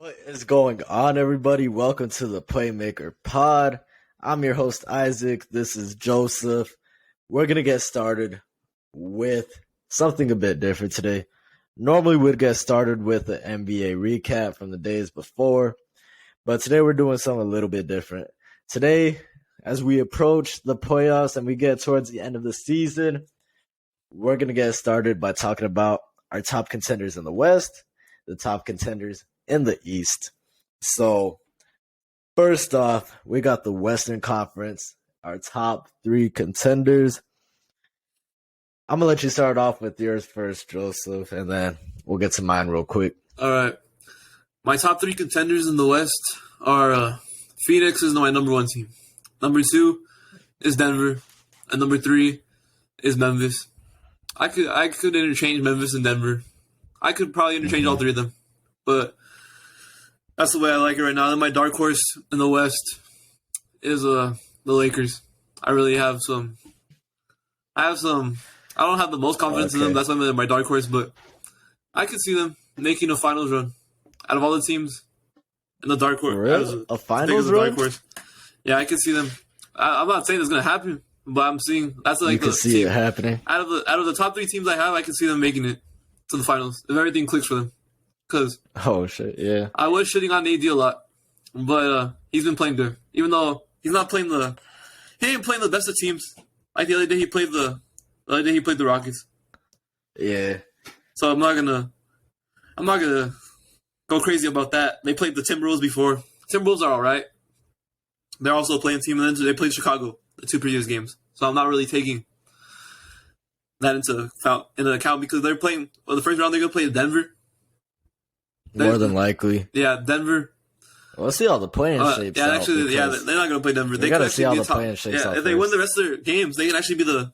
What is going on, everybody? Welcome to the Playmaker Pod. I'm your host, Isaac. This is Joseph. We're going to get started with something a bit different today. Normally, we'd get started with the NBA recap from the days before, but today we're doing something a little bit different. Today, as we approach the playoffs and we get towards the end of the season, we're going to get started by talking about our top contenders in the West, the top contenders in the East. So, first off, we got the Western Conference, our top three contenders. I'm going to let you start off with yours first, Joseph, and then we'll get to mine real quick. All right. My top three contenders in the West are Phoenix is my number one team. Number two is Denver. And number three is Memphis. I could interchange Memphis and Denver. I could probably interchange all three of them. But that's the way I like it right now. Then my dark horse in the West is the Lakers. I really have some. I don't have the most confidence in them. That's why they're my dark horse. But I could see them making a finals run out of all the teams in the dark horse. Really? A finals run? Yeah, I could see them. I'm not saying it's gonna happen, but I'm seeing that's like you can see it happening. Out of the top three teams I have, I can see them making it to the finals if everything clicks for them. Cause yeah. I was shitting on AD a lot, but he's been playing good. Even though he's not playing he ain't playing the best of teams. Like the other day he played the Rockets. Yeah. So I'm not gonna go crazy about that. They played the Timberwolves before. Timberwolves are all right. They're also a playing team, and then they played Chicago the two previous games. So I'm not really taking that into account because they're playing. Well, the first round they're gonna play Denver. More than likely. Yeah, Denver. Well, let's see how the playing shapes out. Actually, they're not going to play Denver. They gotta see how the playing shapes out. If they win the rest of their games, they can actually be the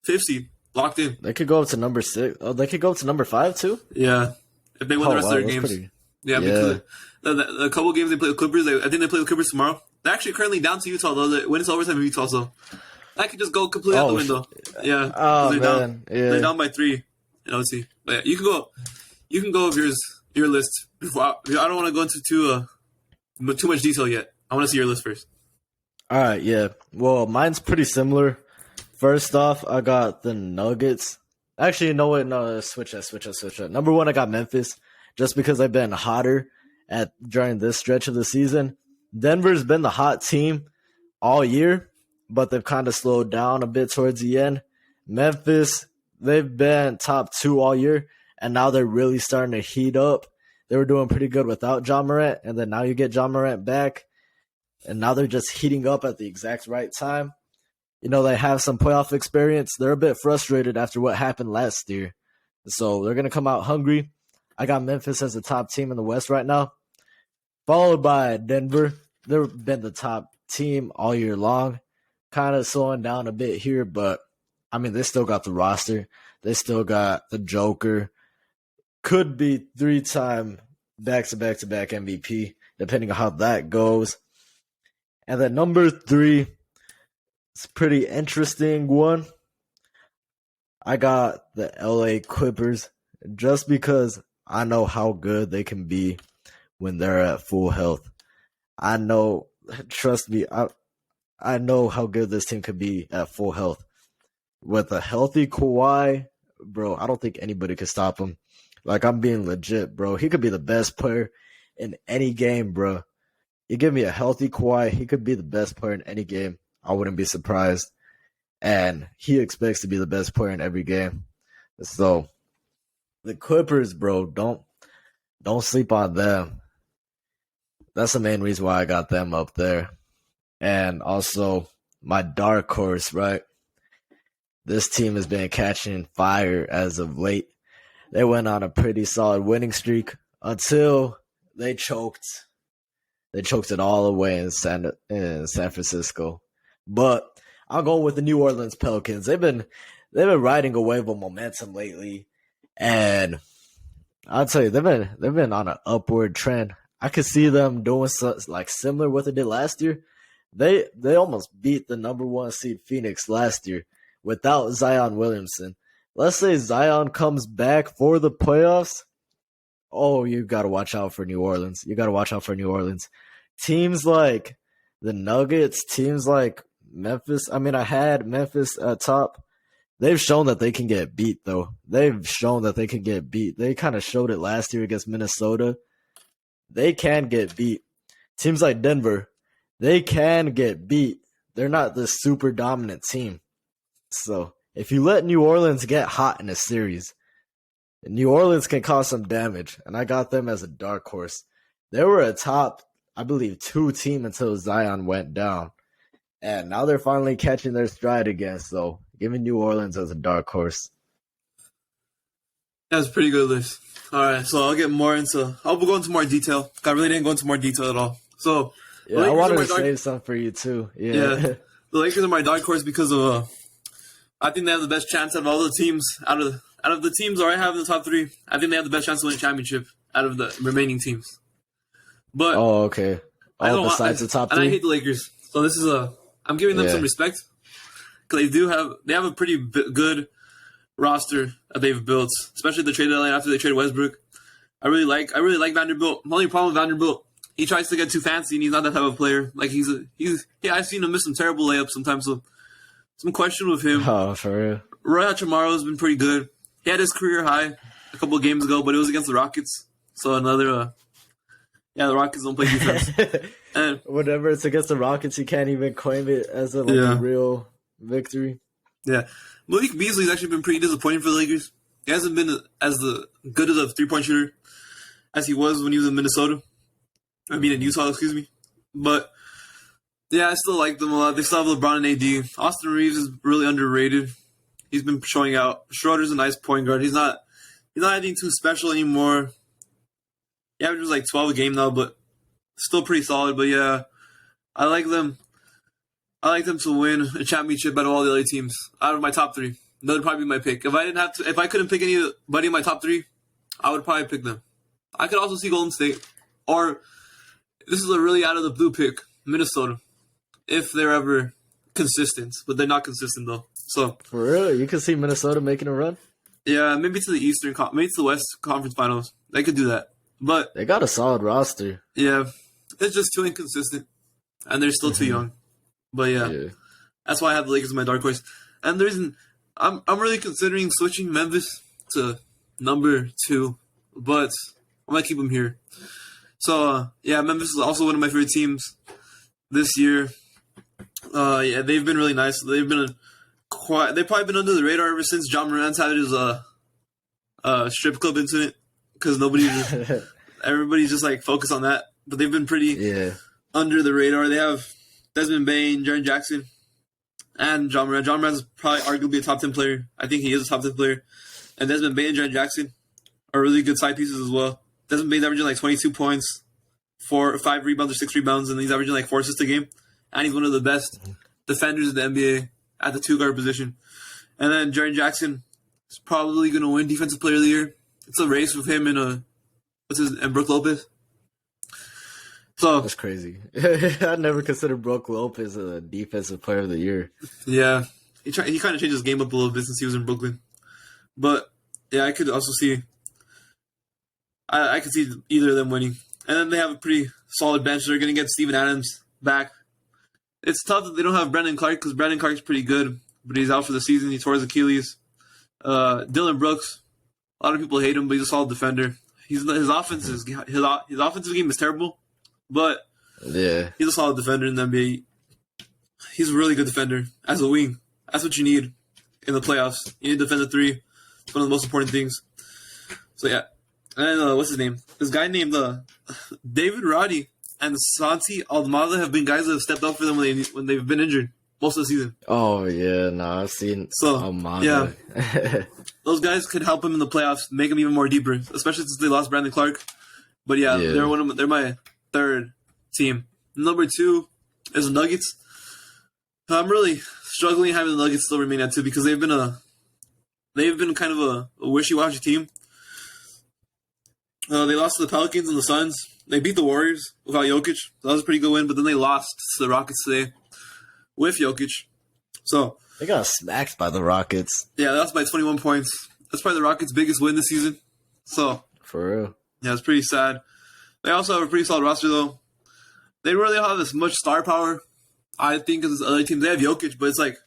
5th seed, locked in. They could go up to number 6. Oh, they could go up to number 5 too? Yeah. If they win the rest of their games. Because the couple games they play with Clippers, I think they play with Clippers tomorrow. They're actually currently down to Utah, though. They win it's overtime in Utah, so that could just go completely out the window. Yeah. Oh, man. They're down by 3 in OT. But yeah, you can go with your list. I don't want to go into too much detail yet. I want to see your list first. All right, yeah. Well, mine's pretty similar. First off, I got the Nuggets. Actually, you know what? No, switch that. Number 1, I got Memphis, just because they've been hotter during this stretch of the season. Denver's been the hot team all year, but they've kind of slowed down a bit towards the end. Memphis, they've been top 2 all year, and now they're really starting to heat up. They were doing pretty good without Ja Morant, and then now you get Ja Morant back, and now they're just heating up at the exact right time. You know, they have some playoff experience. They're a bit frustrated after what happened last year. So they're going to come out hungry. I got Memphis as the top team in the West right now, followed by Denver. They've been the top team all year long, kind of slowing down a bit here, but, I mean, they still got the roster. They still got the Joker. Could be 3-time back-to-back-to-back MVP, depending on how that goes. And then number 3, it's a pretty interesting one. I got the LA Clippers just because I know how good they can be when they're at full health. I know, trust me, I know how good this team could be at full health. With a healthy Kawhi, bro, I don't think anybody could stop him. Like, I'm being legit, bro. He could be the best player in any game, bro. You give me a healthy Kawhi, he could be the best player in any game. I wouldn't be surprised. And he expects to be the best player in every game. So, the Clippers, bro, don't sleep on them. That's the main reason why I got them up there. And also, my dark horse, right? This team has been catching fire as of late. They went on a pretty solid winning streak until they choked. They choked it all away in San Francisco. But I'm going with the New Orleans Pelicans. They've been riding a wave of momentum lately, and I'll tell you, they've been on an upward trend. I could see them doing something like similar what they did last year. They almost beat the number 1 seed Phoenix last year without Zion Williamson. Let's say Zion comes back for the playoffs. oh, you got to watch out for New Orleans. You got to watch out for New Orleans. Teams like the Nuggets, teams like Memphis. I mean, I had Memphis at top. They've shown that they can get beat, though. They've shown that they can get beat. They kind of showed it last year against Minnesota. They can get beat. Teams like Denver, they can get beat. They're not the super dominant team. So if you let New Orleans get hot in a series, New Orleans can cause some damage. And I got them as a dark horse. They were a top, I believe, 2 team until Zion went down. And now they're finally catching their stride again. So giving New Orleans as a dark horse. That's a pretty good list. All right, so I'll go into more detail. I really didn't go into more detail at all. So yeah, I wanted to save some for you too. Yeah. The Lakers are my dark horse because of I think they have the best chance out of all the teams out of the teams that I have in the top 3. I think they have the best chance to win a championship out of the remaining teams. But okay. Besides the top 3, and I hate the Lakers, so this is I'm giving them some respect because they have a pretty good roster that they've built, especially the trade deadline after they traded Westbrook. I really like Vanderbilt. The only problem with Vanderbilt, he tries to get too fancy and he's not that type of player. Like I've seen him miss some terrible layups sometimes. So some question with him. Oh, for real. Roy Hachimura has been pretty good. He had his career high a couple of games ago, but it was against the Rockets. So another, the Rockets don't play defense. And whenever it's against the Rockets, you can't even claim it as a real victory. Yeah. Malik Beasley's actually been pretty disappointing for the Lakers. He hasn't been as good as a three-point shooter as he was when he was in Minnesota. I mean, in Utah, excuse me. But, yeah, I still like them a lot. They still have LeBron and AD. Austin Reeves is really underrated. He's been showing out. Schroeder's a nice point guard. He's not anything too special anymore. He averages like 12 a game now, but still pretty solid. But, yeah, I like them. I like them to win a championship out of all the other teams. Out of my top 3, that would probably be my pick. If I couldn't pick anybody in my top 3, I would probably pick them. I could also see Golden State, or this is a really out of the blue pick, Minnesota, if they're ever consistent. But they're not consistent though. So for real, you could see Minnesota making a run. Yeah, maybe to the maybe to the West Conference Finals. They could do that, but they got a solid roster. Yeah, it's just too inconsistent, and they're still too young. But yeah, that's why I have the Lakers in my dark horse. And the reason I'm really considering switching Memphis to number 2, but I might keep them here. So Memphis is also one of my favorite teams this year. They've been really nice. They've probably been under the radar ever since John Morant's had his strip club incident because everybody's just like focused on that. But they've been pretty under the radar. They have Desmond Bane, Jaren Jackson, and John Morant. John Morant is probably arguably a top 10 player. I think he is a top 10 player. And Desmond Bane and Jaren Jackson are really good side pieces as well. Desmond Bane's averaging like 22 points, 5 rebounds or 6 rebounds, and he's averaging like 4 assists a game. And he's one of the best defenders in the NBA at the 2-guard position. And then Jaren Jackson is probably going to win Defensive Player of the Year. It's a race with him and Brook Lopez. So that's crazy. I never considered Brook Lopez a Defensive Player of the Year. Yeah, he kind of changed his game up a little bit since he was in Brooklyn. But yeah, I could also see. I could see either of them winning, and then they have a pretty solid bench. They're going to get Steven Adams back. It's tough that they don't have Brandon Clark because Brandon Clark's pretty good, but he's out for the season. He tore his Achilles. Dylan Brooks, a lot of people hate him, but he's a solid defender. His offensive game is terrible. But he's a solid defender in the NBA. He's a really good defender as a wing. That's what you need in the playoffs. You need to defend the 3. It's one of the most important things. So, yeah. And then, what's his name? This guy named David Roddy and Santi Almada have been guys that have stepped up for them when they've been injured most of the season. Oh, yeah. No, I've seen Almada. Yeah. Those guys could help him in the playoffs, make him even more deeper, especially since they lost Brandon Clark. But, they're my 3rd team. Number 2 is the Nuggets. I'm really struggling having the Nuggets still remain at 2 because they've been kind of a wishy-washy team. They lost to the Pelicans and the Suns. They beat the Warriors without Jokic. That was a pretty good win, but then they lost to the Rockets today with Jokic. So they got smacked by the Rockets. Yeah, they lost by 21 points. That's probably the Rockets' biggest win this season. So for real. Yeah, it's pretty sad. They also have a pretty solid roster, though. They don't really have as much star power, I think, as other teams. They have Jokic, but it's like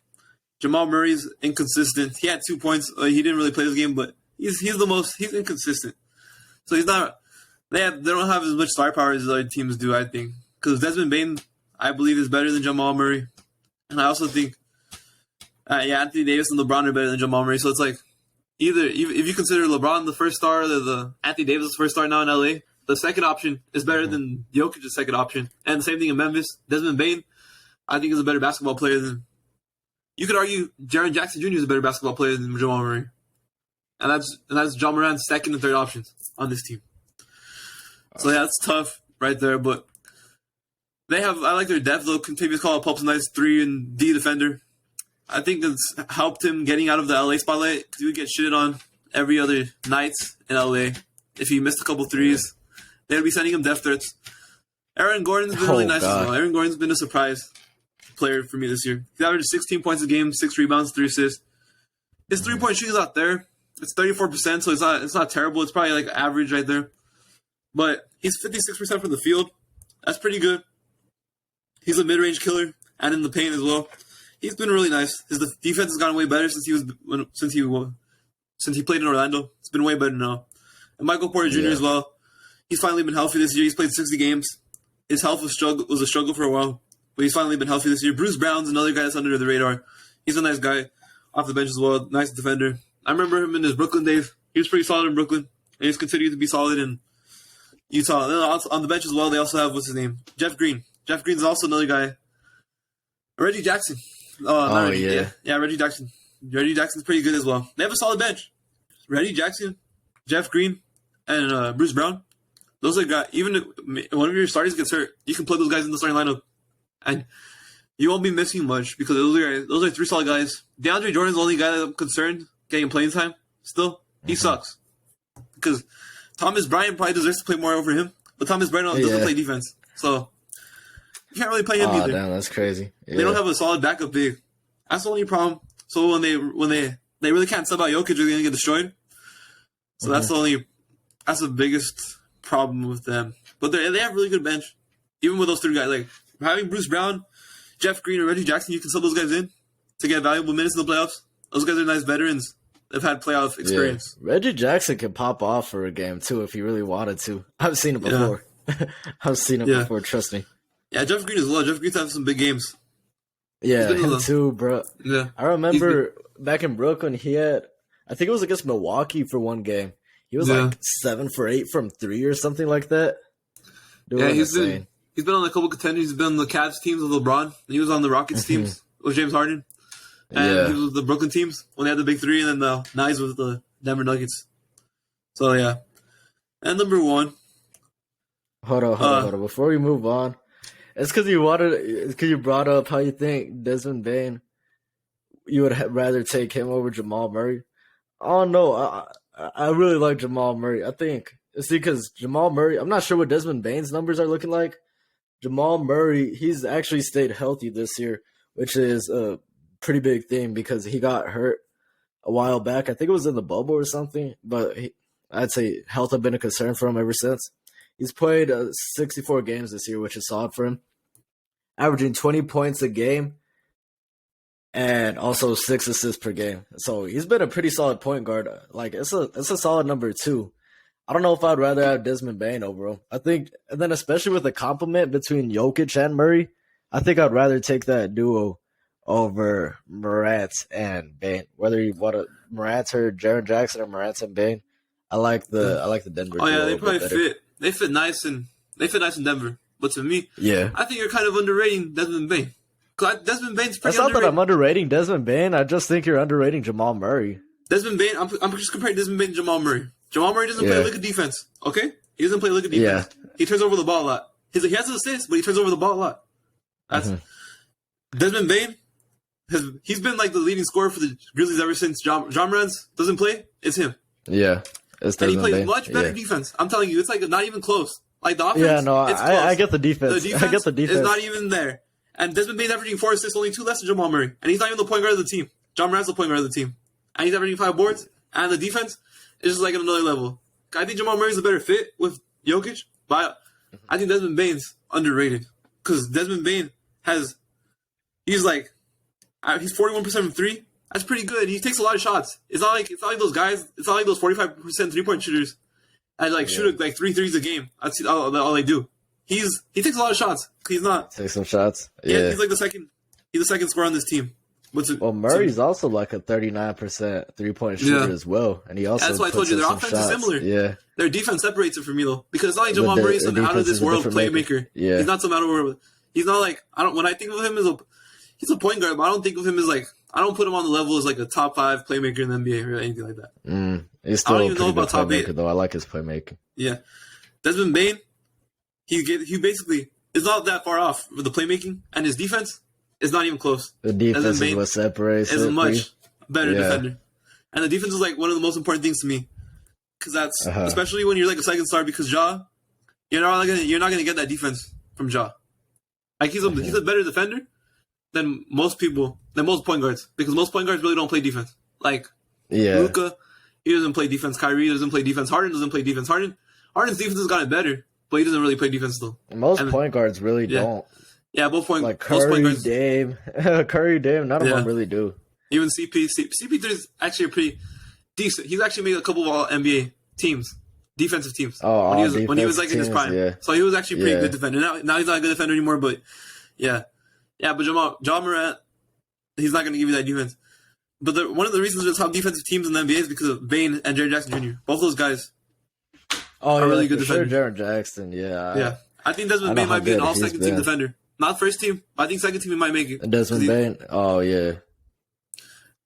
Jamal Murray's inconsistent. He had 2 points. He didn't really play this game, but he's inconsistent. So he's not. They don't have as much star power as other teams do, I think. Because Desmond Bain, I believe, is better than Jamal Murray, and I also think, Anthony Davis and LeBron are better than Jamal Murray. So it's like either if you consider LeBron the first star, the Anthony Davis the first star now in LA, the second option is better than Jokic's second option, and the same thing in Memphis. Desmond Bain, I think, is a better basketball player than. You could argue Jaren Jackson Jr. is a better basketball player than Jamal Murray, and that's John Moran's second and third options on this team. So yeah, that's tough right there. But I like their depth though. Contavious Caldwell-Pope's a nice 3 and D defender. I think it's helped him getting out of the LA spotlight because he would get shitted on every other night in LA if he missed a couple threes. They'd be sending him death threats. Aaron Gordon's been really nice as well. Aaron Gordon's been a surprise player for me this year. He's averaged 16 points a game, 6 rebounds, 3 assists. His 3-point shooting's out there. It's 34%, so it's not terrible. It's probably like average right there. But he's 56% from the field. That's pretty good. He's a mid-range killer and in the paint as well. He's been really nice. His defense has gotten way better since he played in Orlando. It's been way better now. And Michael Porter Jr. as well. He's finally been healthy this year. He's played 60 games. His health was a struggle for a while, but he's finally been healthy this year. Bruce Brown's another guy that's under the radar. He's a nice guy off the bench as well. Nice defender. I remember him in his Brooklyn days. He was pretty solid in Brooklyn, and he's continued to be solid in Utah. And then on the bench as well, they also have, what's his name? Jeff Green. Jeff Green's also another guy. Reggie Jackson. Reggie Jackson. Reggie Jackson's pretty good as well. They have a solid bench. Reggie Jackson, Jeff Green, and Bruce Brown. Those are guys. Even if one of your starters gets hurt, you can plug those guys in the starting lineup, and you won't be missing much because those are 3 solid guys. DeAndre Jordan's the only guy that I'm concerned getting playing time. Still, he sucks because Thomas Bryant probably deserves to play more over him, but Thomas Bryant doesn't play defense, so you can't really play him either. Damn, that's crazy. Yeah. They don't have a solid backup big. That's the only problem. So when they really can't sub out Jokic, they're gonna get destroyed. So that's the biggest problem with them. But they have a really good bench, even with those 3 guys. Like having Bruce Brown, Jeff Green, and Reggie Jackson, you can sub those guys in to get valuable minutes in the playoffs. Those guys are nice veterans. They've had playoff experience. Yeah. Reggie Jackson could pop off for a game too if he really wanted to. I've seen it before. I've seen it before. Trust me. Yeah, Jeff Green as well. Jeff Green's had some big games. Yeah, him too, bro. Yeah, I remember back in Brooklyn, he had, I think it was against Milwaukee for one game. He was like 7 for 8 from 3 or something like that. Dude, he's been on a couple contenders. He's been on the Cavs teams with LeBron. And he was on the Rockets teams with James Harden. And he was with the Brooklyn teams when they had the big 3, and then now he's with the Denver Nuggets. So yeah. And number 1. Hold on. Before we move on, it's because you brought up how you think Desmond Bain, you would rather take him over Jamal Murray. Oh no, I really like Jamal Murray. I think it's because Jamal Murray, I'm not sure what Desmond Bain's numbers are looking like. Jamal Murray, he's actually stayed healthy this year, which is a pretty big thing because he got hurt a while back. I think it was in the bubble or something, but I'd say health have been a concern for him ever since. He's played 64 games this year, which is solid for him, averaging 20 points a game and also 6 assists per game. So he's been a pretty solid point guard. Like it's a solid number 2. I don't know if I'd rather have Desmond Bain over him. I think, and then especially with the compliment between Jokic and Murray, I think I'd rather take that duo over Morant and Bain. Whether you want Morant or Jaren Jackson or Morant and Bain, I like the Denver. Oh yeah, they probably fit. They fit nice in Denver. But to me, I think you're kind of underrating Desmond Bain. Desmond Bain's pretty underrated. That's not that I'm underrating Desmond Bain. I just think you're underrating Jamal Murray. Desmond Bain, I'm just comparing Desmond Bain to Jamal Murray. Jamal Murray doesn't play a lick of defense, okay? He doesn't play a lick of defense. Yeah. He turns over the ball a lot. He has an assist, but he turns over the ball a lot. That's Desmond Bain. He's been like the leading scorer for the Grizzlies ever since John Morant doesn't play. It's him. Yeah. And he plays much better defense. I'm telling you, it's like not even close. Like the offense, yeah, no, I get the defense. I get the defense. It's not even there. And Desmond Bain's averaging 4 assists, only 2 less than Jamal Murray. And he's not even the point guard of the team. John Morant's the point guard of the team. And he's averaging 5 boards. And the defense is just like at another level. I think Jamal Murray's a better fit with Jokic, but I think Desmond Bane's underrated because Desmond Bane he's 41% from three. That's pretty good. He takes a lot of shots. It's not like those guys. It's not like those 45% 3-point shooters and shoot like 3 threes a game. That's all they do. He takes a lot of shots. He's not take some shots. Yeah, he's like the second. He's the second scorer on this team. Murray's also like a 39% 3-point shooter as well, and he also that's why I told you their offense is similar. Yeah, their defense separates it from me though, because it's not like Jamal Murray's some out of this world playmaker. Yeah, he's not some out of world. He's not like when I think of him he's a point guard, but I don't think of him as I don't put him on the level as like a top 5 playmaker in the NBA or anything like that. He's still I don't even know about top 8 though. I like his playmaking. Yeah, Desmond Bane, he basically is not that far off with the playmaking, and his defense is not even close. The defense is what separates. Is a much better defender, and the defense is like one of the most important things to me, because that's especially when you're like a second star. Because Ja, you're not gonna get that defense from Ja. Like he's a better defender than most point guards, because most point guards really don't play defense. Like Luka, he doesn't play defense. Kyrie doesn't play defense. Harden doesn't play defense. Harden's defense has gotten better, but he doesn't really play defense still. Most point guards really don't. Yeah, both point like Curry, guards. Dame, none of them really do. Even CP3 is actually a pretty decent. He's actually made a couple of all NBA teams, defensive teams. Oh, when he was like in his prime. Yeah. So he was actually a pretty good defender. Now he's not a good defender anymore, but but Ja Morant, he's not going to give you that defense. But one of the reasons there's top defensive teams in the NBA is because of Bane and Jaren Jackson Jr. Both those guys are really good defenders. Sure, Jaren Jackson, yeah. I think Desmond Bane might be an all-second team defender. Not first team, but I think second team he might make it. Desmond Bane? Oh, yeah.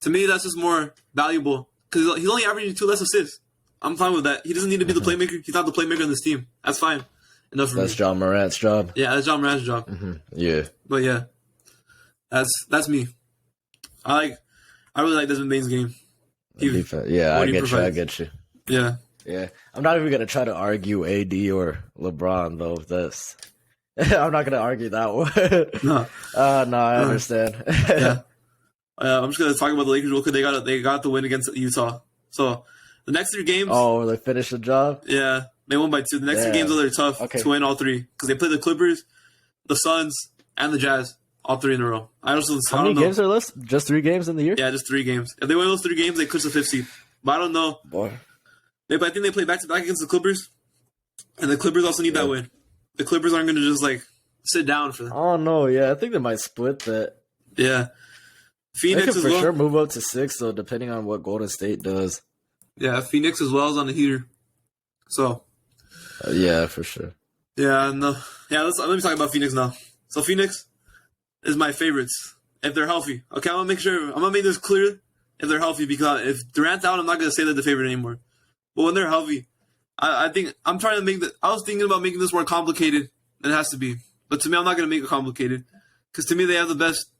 To me, that's just more valuable because he's only averaging 2 less assists. I'm fine with that. He doesn't need to be the playmaker. He's not the playmaker on this team. That's fine. Enough for me. That's Ja Morant's job. Yeah, that's Ja Morant's job. Yeah. But yeah, that's me. I really like Desmond Bane's game. I get you. Yeah. Yeah. I'm not even going to try to argue AD or LeBron, though. I'm not going to argue that one. No. I understand. Yeah. I'm just going to talk about the Lakers real quick. They got the win against Utah. So the next 3 games. Oh, they finished the job? Yeah. They won by 2. The next 3 games are tough to win all 3 because they play the Clippers, the Suns, and the Jazz all 3 in a row. How many games are left? Just 3 games in the year? Yeah, just 3 games. If they win those 3 games, they clinch the 5th seed. But I don't know. Boy. I think they play back-to-back against the Clippers, and the Clippers also need that win. The Clippers aren't going to just sit down for them. Oh no, I think they might split that. Yeah, Phoenix they could for sure move up to 6, though, depending on what Golden State does. Yeah, Phoenix as well is on the heater. So, yeah, for sure. Yeah, no, yeah. Let me talk about Phoenix now. So Phoenix is my favorites if they're healthy. Okay, I'm gonna make this clear if they're healthy, because if Durant's out, I'm not gonna say they're the favorite anymore. But when they're healthy, I think I'm trying to I was thinking about making this more complicated than it has to be. But to me, I'm not going to make it complicated. Because to me, they have the best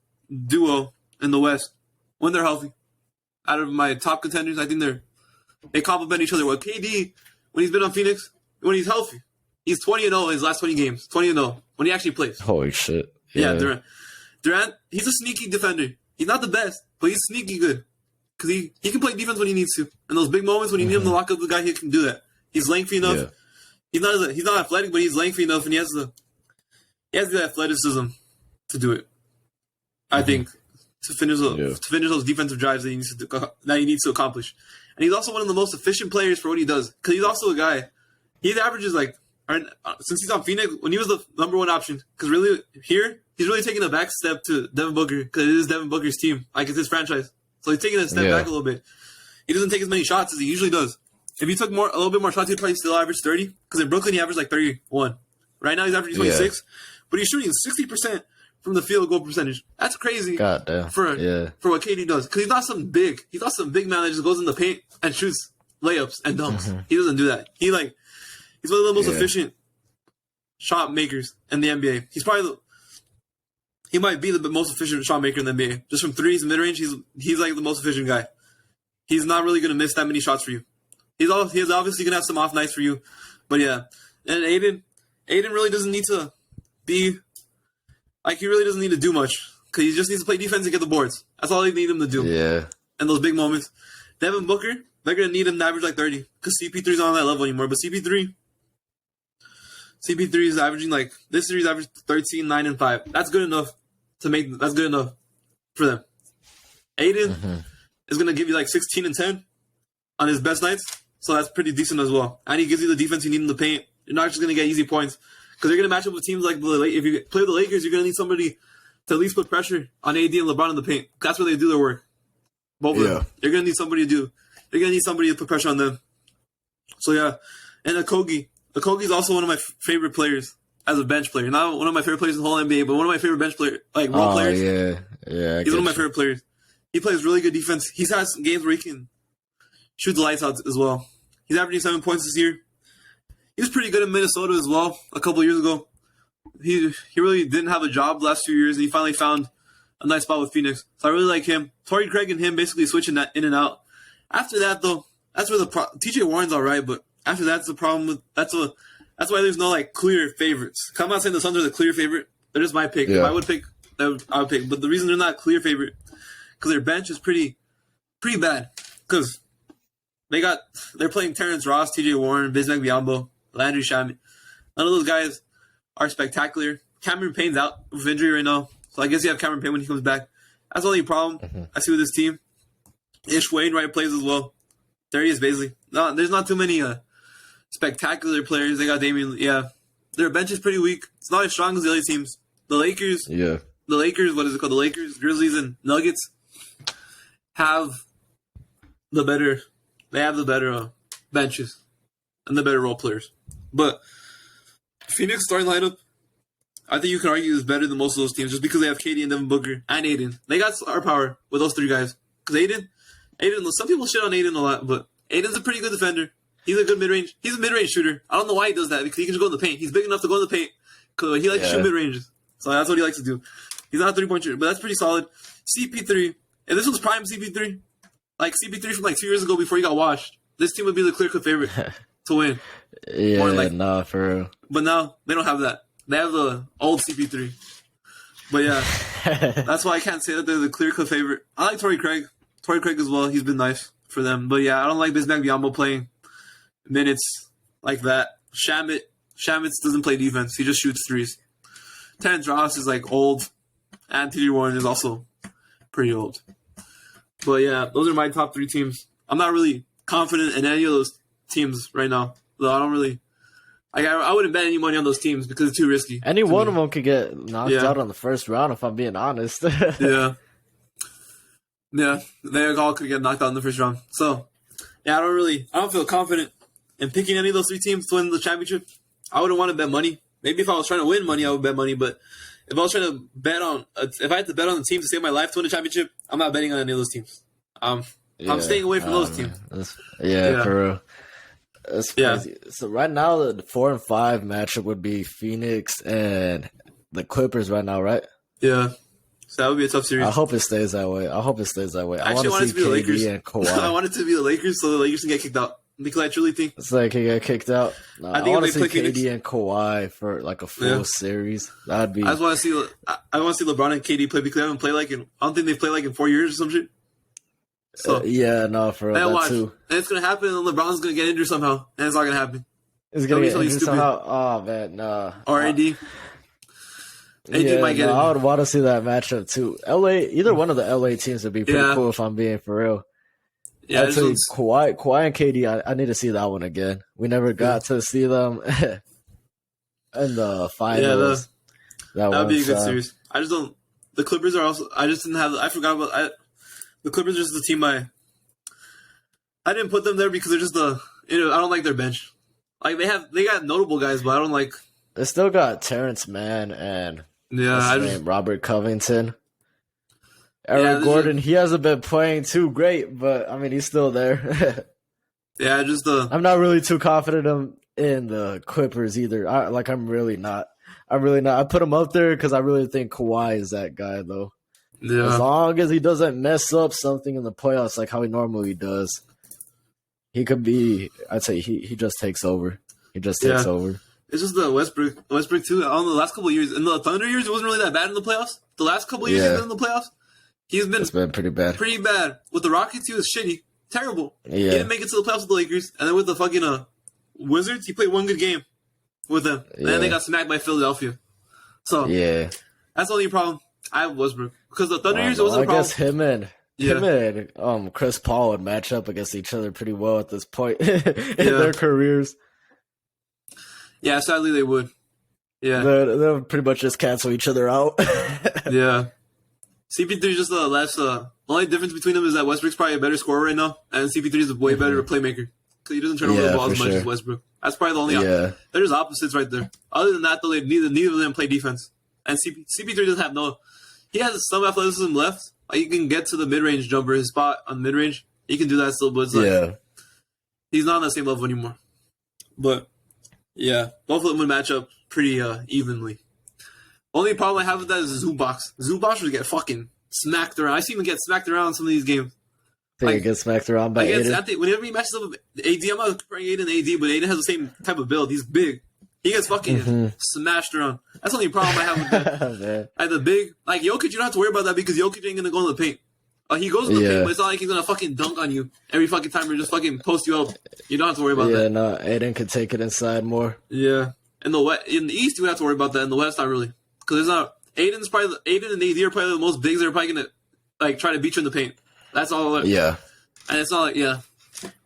duo in the West when they're healthy. Out of my top contenders, I think they complement each other. Well, KD, when he's been on Phoenix, when he's healthy, he's 20-0 in his last 20 games. 20-0 when he actually plays. Holy shit. Yeah, Durant, he's a sneaky defender. He's not the best, but he's sneaky good. Because he can play defense when he needs to. In those big moments when you need him to lock up the guy, he can do that. He's lengthy enough. Yeah. He's not athletic, but he's lengthy enough, and he has the athleticism to do it. I think to finish those defensive drives that he needs to accomplish. And he's also one of the most efficient players for what he does. Because he's also a guy. He averages since he's on Phoenix, when he was the number 1 option. Because really here he's really taking a back step to Devin Booker, because it is Devin Booker's team. It's his franchise. So he's taking a step back a little bit. He doesn't take as many shots as he usually does. If he took a little bit more shots, he'd probably still average 30. Because in Brooklyn, he averaged 31. Right now, he's averaging 26. But he's shooting 60% from the field goal percentage. That's crazy. God damn. For what KD does. Because he's not some big man that just goes in the paint and shoots layups and dunks. He doesn't do that. He's one of the most efficient shot makers in the NBA. He might be the most efficient shot maker in the NBA. Just from threes and mid-range, he's the most efficient guy. He's not really going to miss that many shots for you. He's obviously going to have some off nights for you. But yeah. And Aiden really doesn't need to be... he really doesn't need to do much. Because he just needs to play defense and get the boards. That's all they need him to do. Yeah. And those big moments. Devin Booker, they're gonna need him to average like 30 because CP3 is not on that level anymore. But CP3 is averaging like this series averaged 13, 9, and 5. That's good enough That's good enough for them. Aiden is gonna give you like 16 and 10 on his best nights, so that's pretty decent as well. And he gives you the defense you need in the paint. You're not just gonna get easy points because you're gonna match up with teams like if you play the Lakers, you're gonna need somebody to at least put pressure on AD and LeBron in the paint. That's where they do their work. Both of them. You're gonna need somebody to put pressure on them. So yeah, and Okogie is also one of my favorite players as a bench player. Not one of my favorite players in the whole NBA, but one of my favorite bench players, like role players. Yeah. He's one of my favorite players. He plays really good defense. He's had some games where he can shoot the lights out as well. He's averaging 7 points this year. He was pretty good in Minnesota as well a couple of years ago. He really didn't have a job the last 2 years, and he finally found a nice spot with Phoenix. So I really like him. Torrey Craig and him basically switching that in and out. After that, though, that's where TJ Warren's all right, but after that's the problem with that's why there's no like clear favorites. I'm not saying the Suns are the clear favorite. They're just my pick. Yeah. If I would pick, I would pick. But the reason they're not a clear favorite because their bench is pretty bad. Because they're playing Terrence Ross, TJ Warren, Bismack Biyombo, Landry Shamet. None of those guys are spectacular. Cameron Payne's out with injury right now, so I guess you have Cameron Payne when he comes back. That's the only problem I see with this team. Ish Wainwright plays as well. Darius Baisley. No, there's not too many spectacular players. They got Damian. Yeah, their bench is pretty weak. It's not as strong as the other teams. The Lakers. Yeah. The Lakers. What is it called? The Lakers, Grizzlies, and Nuggets have the better. They have the better benches and the better role players. But Phoenix starting lineup, I think you can argue is better than most of those teams just because they have KD and Devin Booker and Aiden. They got star power with those three guys. Because Aiden, some people shit on Aiden a lot, but Aiden's a pretty good defender. He's a good mid-range. He's a mid-range shooter. I don't know why he does that because he can just go in the paint. He's big enough to go in the paint because he likes to shoot mid-ranges. So that's what he likes to do. He's not a three-point shooter, but that's pretty solid. CP3, and this was prime CP3. Like CP3 from like 2 years ago before he got washed. This team would be the clear-cut favorite to win. Nah, for real. But now they don't have that. They have the old CP3. But yeah, that's why I can't say that they're the clear-cut favorite. I like Torrey Craig. Torrey Craig as well. He's been nice for them. But yeah, I don't like Bismack Biyombo playing minutes like that. Shamet doesn't play defense. He just shoots threes. Terrence Ross is like old. And TJ Warren is also pretty old. But yeah, those are my top three teams. I'm not really confident in any of those teams right now. Though I don't really... I wouldn't bet any money on those teams because it's too risky. Any one of them could get knocked out on the first round, if I'm being honest. Yeah, they all could get knocked out in the first round. So, yeah, I don't feel confident in picking any of those three teams to win the championship. I wouldn't want to bet money. Maybe if I was trying to win money, I would bet money. But if I was trying to bet on, if I had to bet on the team to save my life to win the championship, I'm not betting on any of those teams. I'm staying away from those teams. For real. That's crazy. So right now, the 4 and 5 matchup would be Phoenix and the Clippers right now, right? Yeah. So that would be a tough series. I hope it stays that way. I actually want it to be the Lakers. And Kawhi. I want it to be the Lakers so the Lakers can get kicked out. Because I truly think it's like he got kicked out. No, I want to see KD and Kawhi for like a full series. That'd be. I want to see LeBron and KD play because they haven't played I don't think they've played like in 4 years or some shit. So for that too. And it's gonna happen, and LeBron's gonna get injured somehow, and it's not gonna happen. It's gonna get injured somehow. Oh man, nah. Or AD. AD might get injured. I would want to see that matchup too. Either one of the LA teams would be pretty cool if I'm being for real. Yeah, I'd say Kawhi and KD. I need to see that one again. We never got to see them in the finals. That'd be a good series. I just don't. The Clippers are also. I just didn't have. I forgot about. The Clippers are just the team I didn't put them there because they're just I don't like their bench. Like they got notable guys, but I don't like. They still got Terrence Mann and Robert Covington. Eric Gordon, he hasn't been playing too great, but I mean he's still there. I'm not really too confident in the Clippers either. I'm really not. I put him up there because I really think Kawhi is that guy though. Yeah. As long as he doesn't mess up something in the playoffs like how he normally does, he could be. I'd say he just takes over. He just takes over. It's just the Westbrook too. On the last couple of years, in the Thunder years, it wasn't really that bad in the playoffs. The last couple of years he's been in the playoffs, it's been pretty bad. Pretty bad. With the Rockets, he was shitty Terrible. Yeah. He didn't make it to the playoffs with the Lakers, and then with the fucking Wizards, he played one good game with them, and then they got smacked by Philadelphia. So that's the only problem. I have Westbrook because the Thunder years it wasn't a problem. I guess him and Chris Paul would match up against each other pretty well at this point in their careers. Yeah, sadly they would. Yeah, they'll pretty much just cancel each other out. Yeah, CP3 is just the less. The only difference between them is that Westbrook's probably a better scorer right now, and CP3 is a way better playmaker because he doesn't turn over the ball as much as Westbrook. That's probably the only. They're just opposites right there. Other than that, though, neither of them play defense, and CP3 doesn't have no. He has some athleticism left. Like, he can get to the mid-range jumper, his spot on mid-range. He can do that still, but it's like he's not on the same level anymore. But yeah, both of them would match up pretty evenly. Only problem I have with that is Zubac. Zubac would get fucking smacked around. I see him get smacked around in some of these games. He gets smacked around by Aiden. Whenever he matches up with AD, I'm not comparing Aiden and AD, but Aiden has the same type of build. He's big. He gets fucking smashed around. That's the only problem I have with that. Like the big, like Jokic, you don't have to worry about that because Jokic ain't gonna go in the paint. He goes in the paint, but it's not like he's gonna fucking dunk on you every fucking time or just fucking post you up. You don't have to worry about that. Yeah, no, Aiden could take it inside more. Yeah, in the East, you would have to worry about that. In the West, not really, because it's not. Aiden and AD are probably the most bigs that are probably gonna like try to beat you in the paint. That's all. Yeah, and it's not like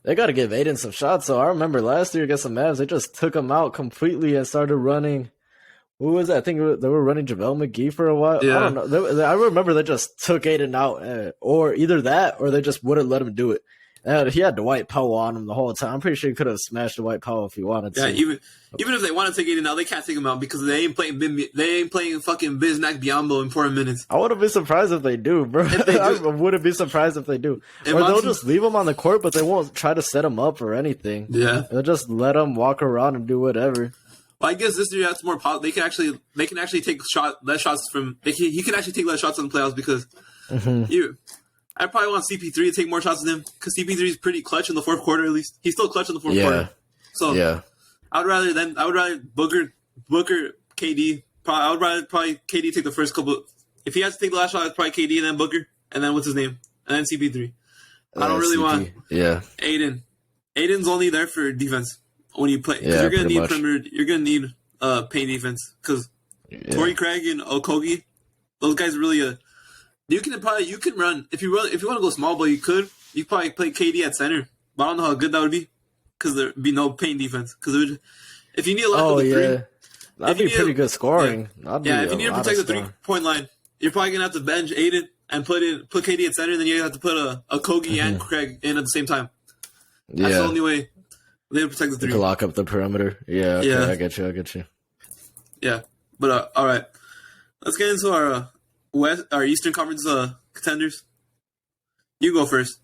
They got to give Aiden some shots. So I remember last year against the Mavs, they just took him out completely and started running. Who was that? I think they were running JaVale McGee for a while. Yeah. I don't know. I remember they just took Aiden out, or either that, or they just wouldn't let him do it. And he had Dwight Powell on him the whole time. I'm pretty sure he could have smashed Dwight Powell if he wanted to. Yeah, even if they want to take Aiden out, they can't take him out because they ain't playing fucking Bismack Biyombo in 4 minutes. I wouldn't be surprised if they do, bro. I wouldn't be surprised if they do. Or they'll just leave him on the court, but they won't try to set him up or anything. Yeah, they'll just let him walk around and do whatever. Well, I guess this year that's more. They can actually take less shots from. He can actually take less shots in the playoffs because I probably want CP3 to take more shots than him because CP3 is pretty clutch in the fourth quarter at least. He's still clutch in the fourth quarter. So I would rather Booker KD. I would rather probably KD take the first couple. If he has to take the last shot, it's probably KD and then Booker and then what's his name and then CP3. I don't really want Aiden. Aiden's only there for defense when you play because you're gonna need perimeter. You're gonna need paint defense because Torrey Craig and Okogie, those guys really You can run if you want to go small ball. You could probably play KD at center, but I don't know how good that would be because there'd be no paint defense. Because if you need a lot of the three, that'd be pretty good scoring. If you need to protect the 3-point line, you're probably gonna have to bench Aiden and put KD at center, and then you have to put a Kogi and Craig in at the same time. That's the only way they protect the three. You can lock up the perimeter. Yeah, okay, I get you. Yeah, but all right, let's get into our Eastern Conference contenders. You go first.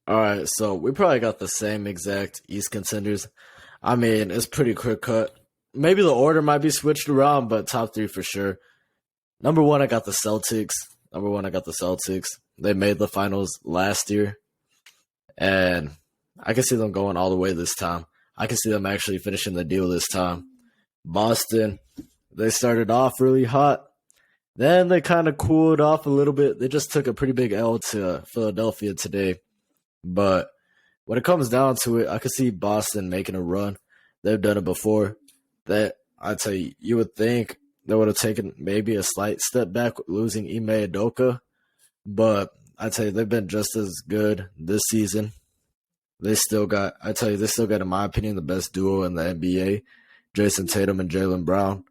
All right, so we probably got the same exact East contenders. I mean, it's pretty quick cut. Maybe the order might be switched around, but top three for sure. Number one, I got the Celtics. They made the finals last year, and I can see them going all the way this time. I can see them actually finishing the deal this time. Boston, they started off really hot. Then they kind of cooled off a little bit. They just took a pretty big L to Philadelphia today. But when it comes down to it, I could see Boston making a run. They've done it before. That I tell you, you would think they would have taken maybe a slight step back losing Ime Udoka. But I tell you, they've been just as good this season. They still got, in my opinion, the best duo in the NBA, Jason Tatum and Jaylen Brown.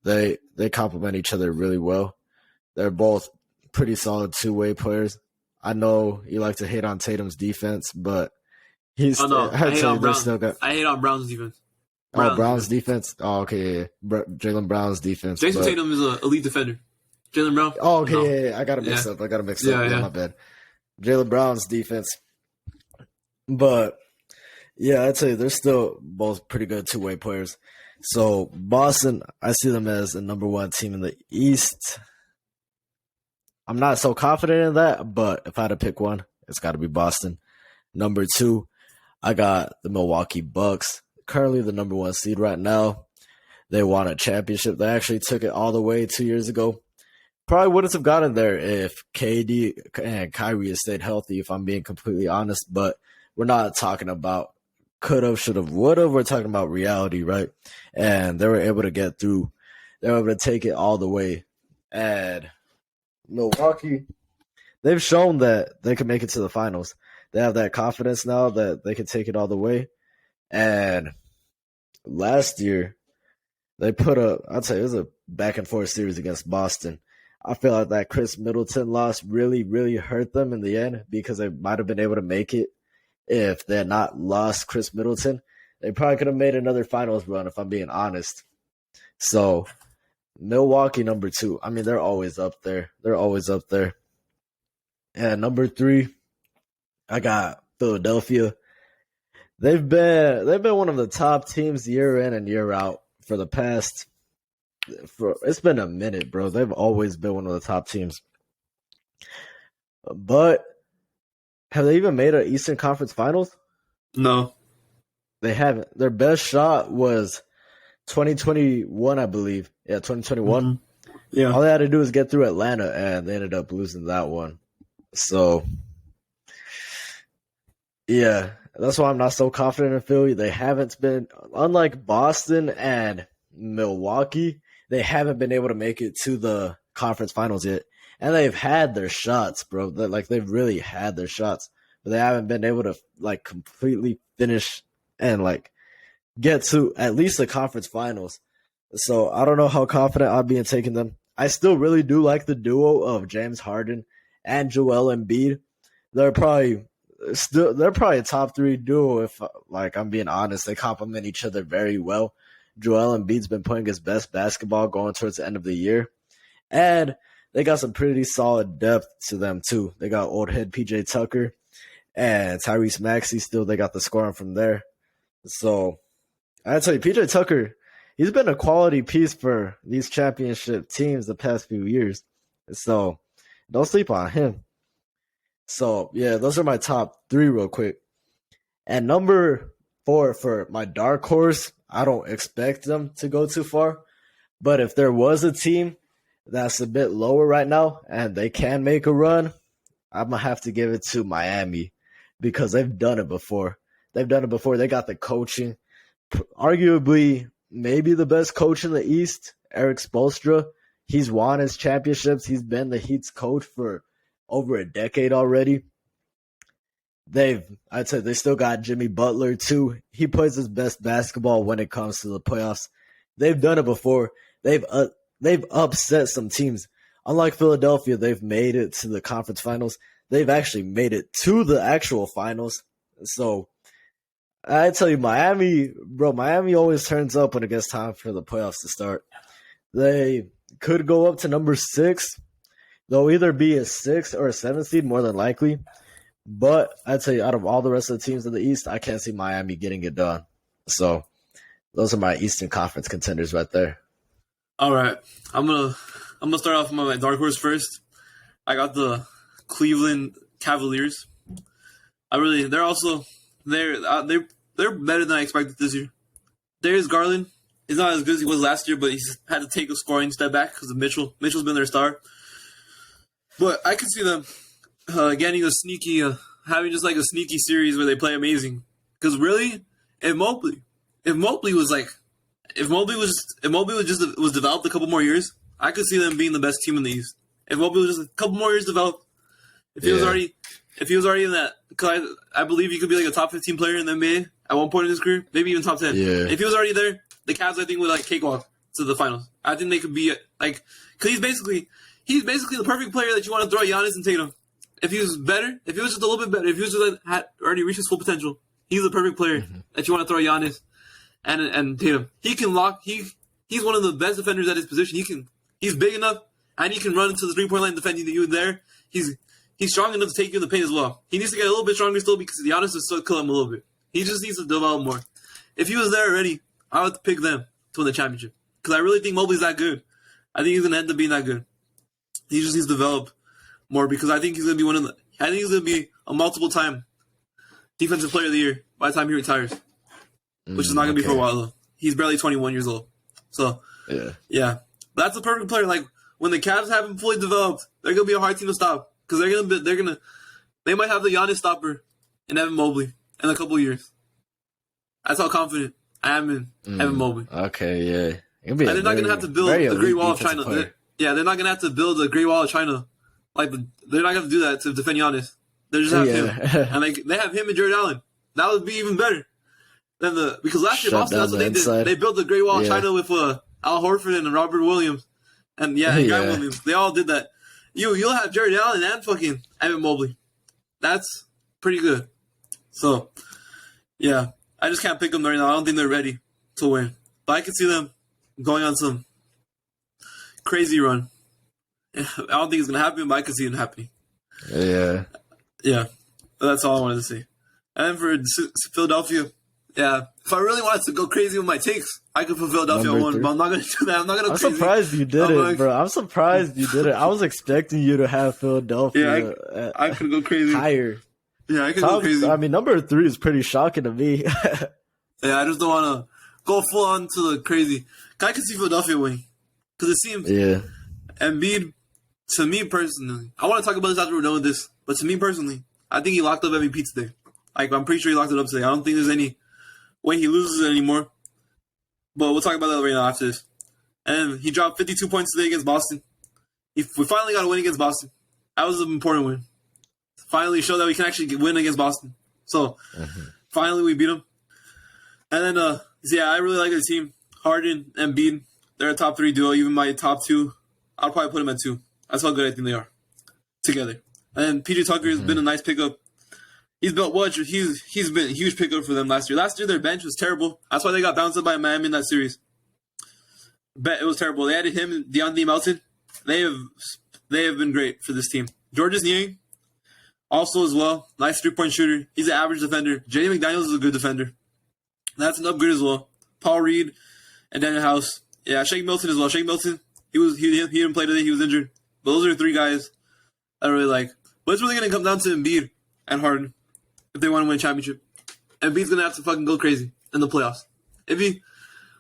They complement each other really well. They're both pretty solid two-way players. I know you like to hate on Tatum's defense, but I hate on Brown's defense. Brown's defense? Oh, okay, yeah. Jaylen Brown's defense. Jason Tatum is an elite defender. Jaylen Brown? Oh, okay, yeah. I got to mix up. Yeah, my bad. Jaylen Brown's defense. But, yeah, I'd say they're still both pretty good two-way players. So, Boston, I see them as the number one team in the East. I'm not so confident in that, but if I had to pick one, it's got to be Boston. Number two, I got the Milwaukee Bucks, currently the number one seed right now. They won a championship. They actually took it all the way 2 years ago. probably wouldn't have gotten there if KD and Kyrie had stayed healthy, if I'm being completely honest. But we're not talking about could have, should have, would have. We're talking about reality, right? And they were able to get through. They were able to take it all the way. And Milwaukee, they've shown that they can make it to the finals. They have that confidence now that they can take it all the way. And last year, they put I'd say it was a back and forth series against Boston. I feel like that Chris Middleton loss really, really hurt them in the end because they might have been able to make it if they had not lost Chris Middleton. They probably could have made another finals run, if I'm being honest. So, Milwaukee, number 2. I mean, they're always up there. They're always up there. And number 3, I got Philadelphia. They've been one of the top teams year in and year out for the past. It's been a minute, bro. They've always been one of the top teams. But have they even made an Eastern Conference Finals? No, they haven't. Their best shot was 2021, I believe. Yeah, 2021. Mm-hmm. Yeah. All they had to do was get through Atlanta, and they ended up losing that one. So, yeah, that's why I'm not so confident in Philly. They haven't been, unlike Boston and Milwaukee, they haven't been able to make it to the conference finals yet. And they've had their shots, bro. They've really had their shots. But they haven't been able to, completely finish and, get to at least the conference finals. So I don't know how confident I'd be in taking them. I still really do like the duo of James Harden and Joel Embiid. They're probably a top 3 duo if I'm being honest. They complement each other very well. Joel Embiid's been playing his best basketball going towards the end of the year. And they got some pretty solid depth to them too. They got old head PJ Tucker and Tyrese Maxey still. They got the scoring from there. So I tell you, PJ Tucker, he's been a quality piece for these championship teams the past few years. So don't sleep on him. So, yeah, those are my top 3 real quick. And number 4 for my dark horse, I don't expect them to go too far. But if there was a team that's a bit lower right now and they can make a run, I'm going to have to give it to Miami because they've done it before. They got the coaching. Arguably, maybe the best coach in the East, Eric Spoelstra. He's won his championships. He's been the Heat's coach for over a decade already. I'd say they still got Jimmy Butler too. He plays his best basketball when it comes to the playoffs. They've done it before. They've upset some teams. Unlike Philadelphia, they've made it to the conference finals. They've actually made it to the actual finals. So I tell you, Miami always turns up when it gets time for the playoffs to start. They could go up to number 6. They'll either be a 6 or a 7 seed, more than likely. But I'd say out of all the rest of the teams in the East, I can't see Miami getting it done. So those are my Eastern Conference contenders right there. All right, I'm gonna start off with my dark horse first. I got the Cleveland Cavaliers. They're better than I expected this year. Darius Garland is not as good as he was last year, but he's had to take a scoring step back because of Mitchell. Mitchell's been their star. But I could see them getting a sneaky, having just a sneaky series where they play amazing. Because really, if Mobley was developed a couple more years, I could see them being the best team in the East. If Mobley was just a couple more years developed, if he was already in that, because I believe he could be a top 15 player in the NBA at one point in his career, maybe even top 10. Yeah. If he was already there, the Cavs I think would cakewalk to the finals. I think they could be because he's basically the perfect player that you want to throw Giannis and Tatum. If he was better, if he was just a little bit better, if he was just had already reached his full potential, he's the perfect player that you want to throw Giannis and Tatum. He can lock. He's one of the best defenders at his position. He's big enough and he can run into the 3-point line defending you there. He's strong enough to take you in the paint as well. He needs to get a little bit stronger still because Giannis is still killing him a little bit. He just needs to develop more. If he was there already, I would pick them to win the championship because I really think Mobley's that good. I think he's gonna end up being that good. He just needs to develop more because I think he's gonna be he's gonna be a multiple-time defensive player of the year by the time he retires, which is not gonna be for a while though. He's barely 21 years old, so yeah, that's a perfect player. when the Cavs haven't fully developed, they're gonna be a hard team to stop because they might have the Giannis stopper in Evan Mobley in a couple of years. That's how confident I am in Evan Mobley. Okay, yeah. And they're not gonna have to build the Great Wall of China. They're not gonna have to build the Great Wall of China. They're not gonna do that to defend Giannis. They just have him, and they have him and Jared Allen. That would be even better than because last year Boston, that's what they did. They built the Great Wall of China with Al Horford and Robert Williams, and Grant Williams. They all did that. You'll have Jared Allen and fucking Evan Mobley. That's pretty good. So, yeah, I just can't pick them right now. I don't think they're ready to win, but I can see them going on some crazy run. I don't think it's gonna happen, but I can see it happening. Yeah. That's all I wanted to say. And for Philadelphia, if I really wanted to go crazy with my takes, I could put Philadelphia on one, but I'm not going to do that. I'm surprised you did it, bro. I'm surprised you did it. I was expecting you to have Philadelphia. Yeah, I could go crazy. Higher. Yeah, I could go crazy. I mean, number 3 is pretty shocking to me. Yeah, I just don't want to go full on to the crazy. I can see Philadelphia winning. Because it seems Embiid, to me personally, I want to talk about this after we're done with this, but to me personally, I think he locked up MVP today. I'm pretty sure he locked it up today. I don't think there's any way he loses it anymore. But we'll talk about that right now after this. And he dropped 52 points today against Boston. We finally got a win against Boston. That was an important win. Finally showed that we can actually win against Boston. So, finally we beat them. And then, I really like the team. Harden and Embiid, they're a top 3 duo. Even my top 2, I'll probably put them at 2. That's how good I think they are together. And then PJ Tucker has been a nice pickup. He's been a huge pickup for them last year. Last year their bench was terrible. That's why they got bounced up by Miami in that series. It was terrible. They added him and DeAndre Melton. They have been great for this team. Georges Niang, also as well, nice 3-point shooter. He's an average defender. J.D. McDaniels is a good defender. That's an upgrade as well. Paul Reed and Daniel House. Yeah, Shake Milton as well. Shake Milton, he didn't play today. He was injured. But those are 3 guys I really like. But it's really going to come down to Embiid and Harden if they want to win a championship. Embiid's going to have to fucking go crazy in the playoffs. He's going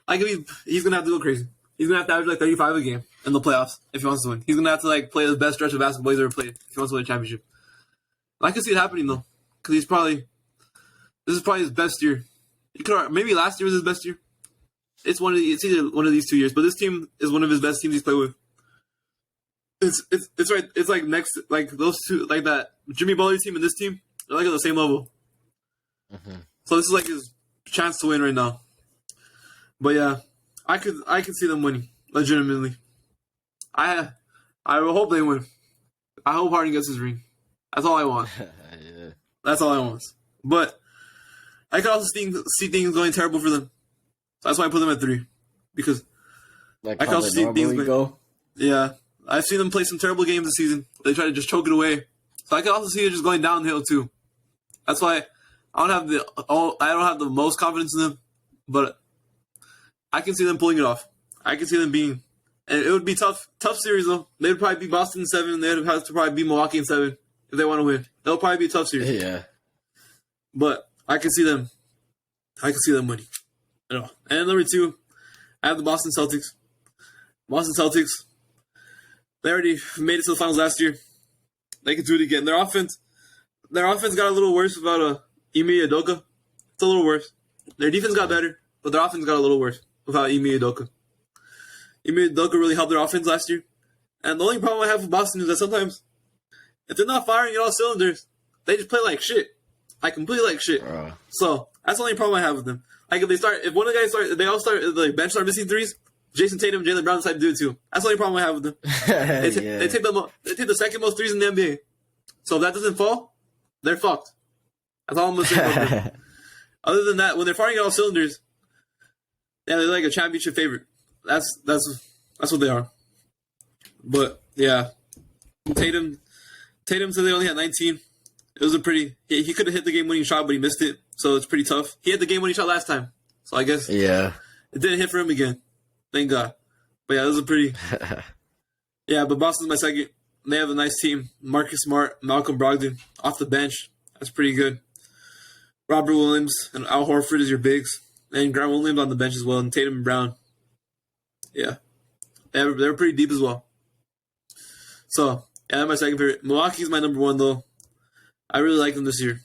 to have to go crazy. He's going to have to average 35 a game in the playoffs if he wants to win. He's going to have to play the best stretch of basketball he's ever played if he wants to win a championship. I can see it happening though, because this is probably his best year. Maybe last year was his best year. It's either one of these 2 years, but this team is one of his best teams he's played with. It's right. It's next, those two, that Jimmy Butler team and this team, they're at the same level. So this is his chance to win right now. But yeah, I could see them winning legitimately. I hope they win. I hope Harden gets his ring. That's all I want. That's all I want. But I could also see things going terrible for them. So that's why I put them at 3, because I can also see things going. Yeah. I've seen them play some terrible games this season. They try to just choke it away. So I can also see it just going downhill too. That's why I don't have the most confidence in them, but I can see them pulling it off. I can see them being, and it would be tough series though. They would probably beat Boston in 7, and they would have to probably beat Milwaukee in 7 if they want to win. That'll probably be a tough series. Yeah. But I can see them winning. And number 2, I have the Boston Celtics. Boston Celtics. They already made it to the finals last year. They can do it again. Their offense got a little worse without Ime Udoka. It's a little worse. Their defense got better, but their offense got a little worse without Ime Udoka. Ime Udoka really helped their offense last year. And the only problem I have with Boston is that sometimes, if they're not firing at all cylinders, they just play like shit. Completely like shit. So that's the only problem I have with them. If one of the guys the bench start missing threes, Jason Tatum, Jaylen Brown decide to do it too. That's the only problem I have with them. They take the second most threes in the NBA. So if that doesn't fall, they're fucked. That's all I'm gonna say about them. Other than that, when they're firing at all cylinders, they're like a championship favorite. That's what they are. But yeah, Tatum said they only had 19. It was he could have hit the game-winning shot, but he missed it. So it's pretty tough. He had the game-winning shot last time. So I guess it didn't hit for him again. Thank God. But yeah, it was a pretty... Yeah, but Boston's my second. They have a nice team. Marcus Smart, Malcolm Brogdon off the bench. That's pretty good. Robert Williams and Al Horford is your bigs. And Grant Williams on the bench as well. And Tatum and Brown. Yeah. They're pretty deep as well. So, yeah, that's my second favorite. Milwaukee's my number one, though. I really like them this year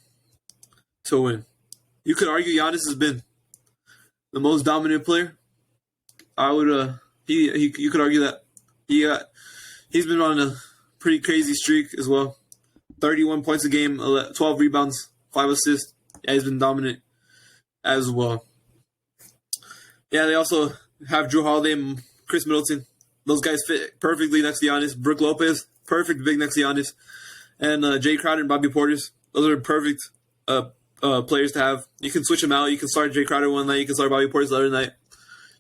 to win. You could argue Giannis has been the most dominant player. I would, you could argue that he's been on a pretty crazy streak as well. 31 points a game, 12 rebounds, 5 assists. Yeah, he's been dominant as well. Yeah, they also have Drew Holiday and Chris Middleton. Those guys fit perfectly next to Giannis. Brook Lopez, perfect big next to Giannis. And Jay Crowder and Bobby Portis. Those are perfect players to have. You can switch them out. You can start Jay Crowder one night. You can start Bobby Portis the other night.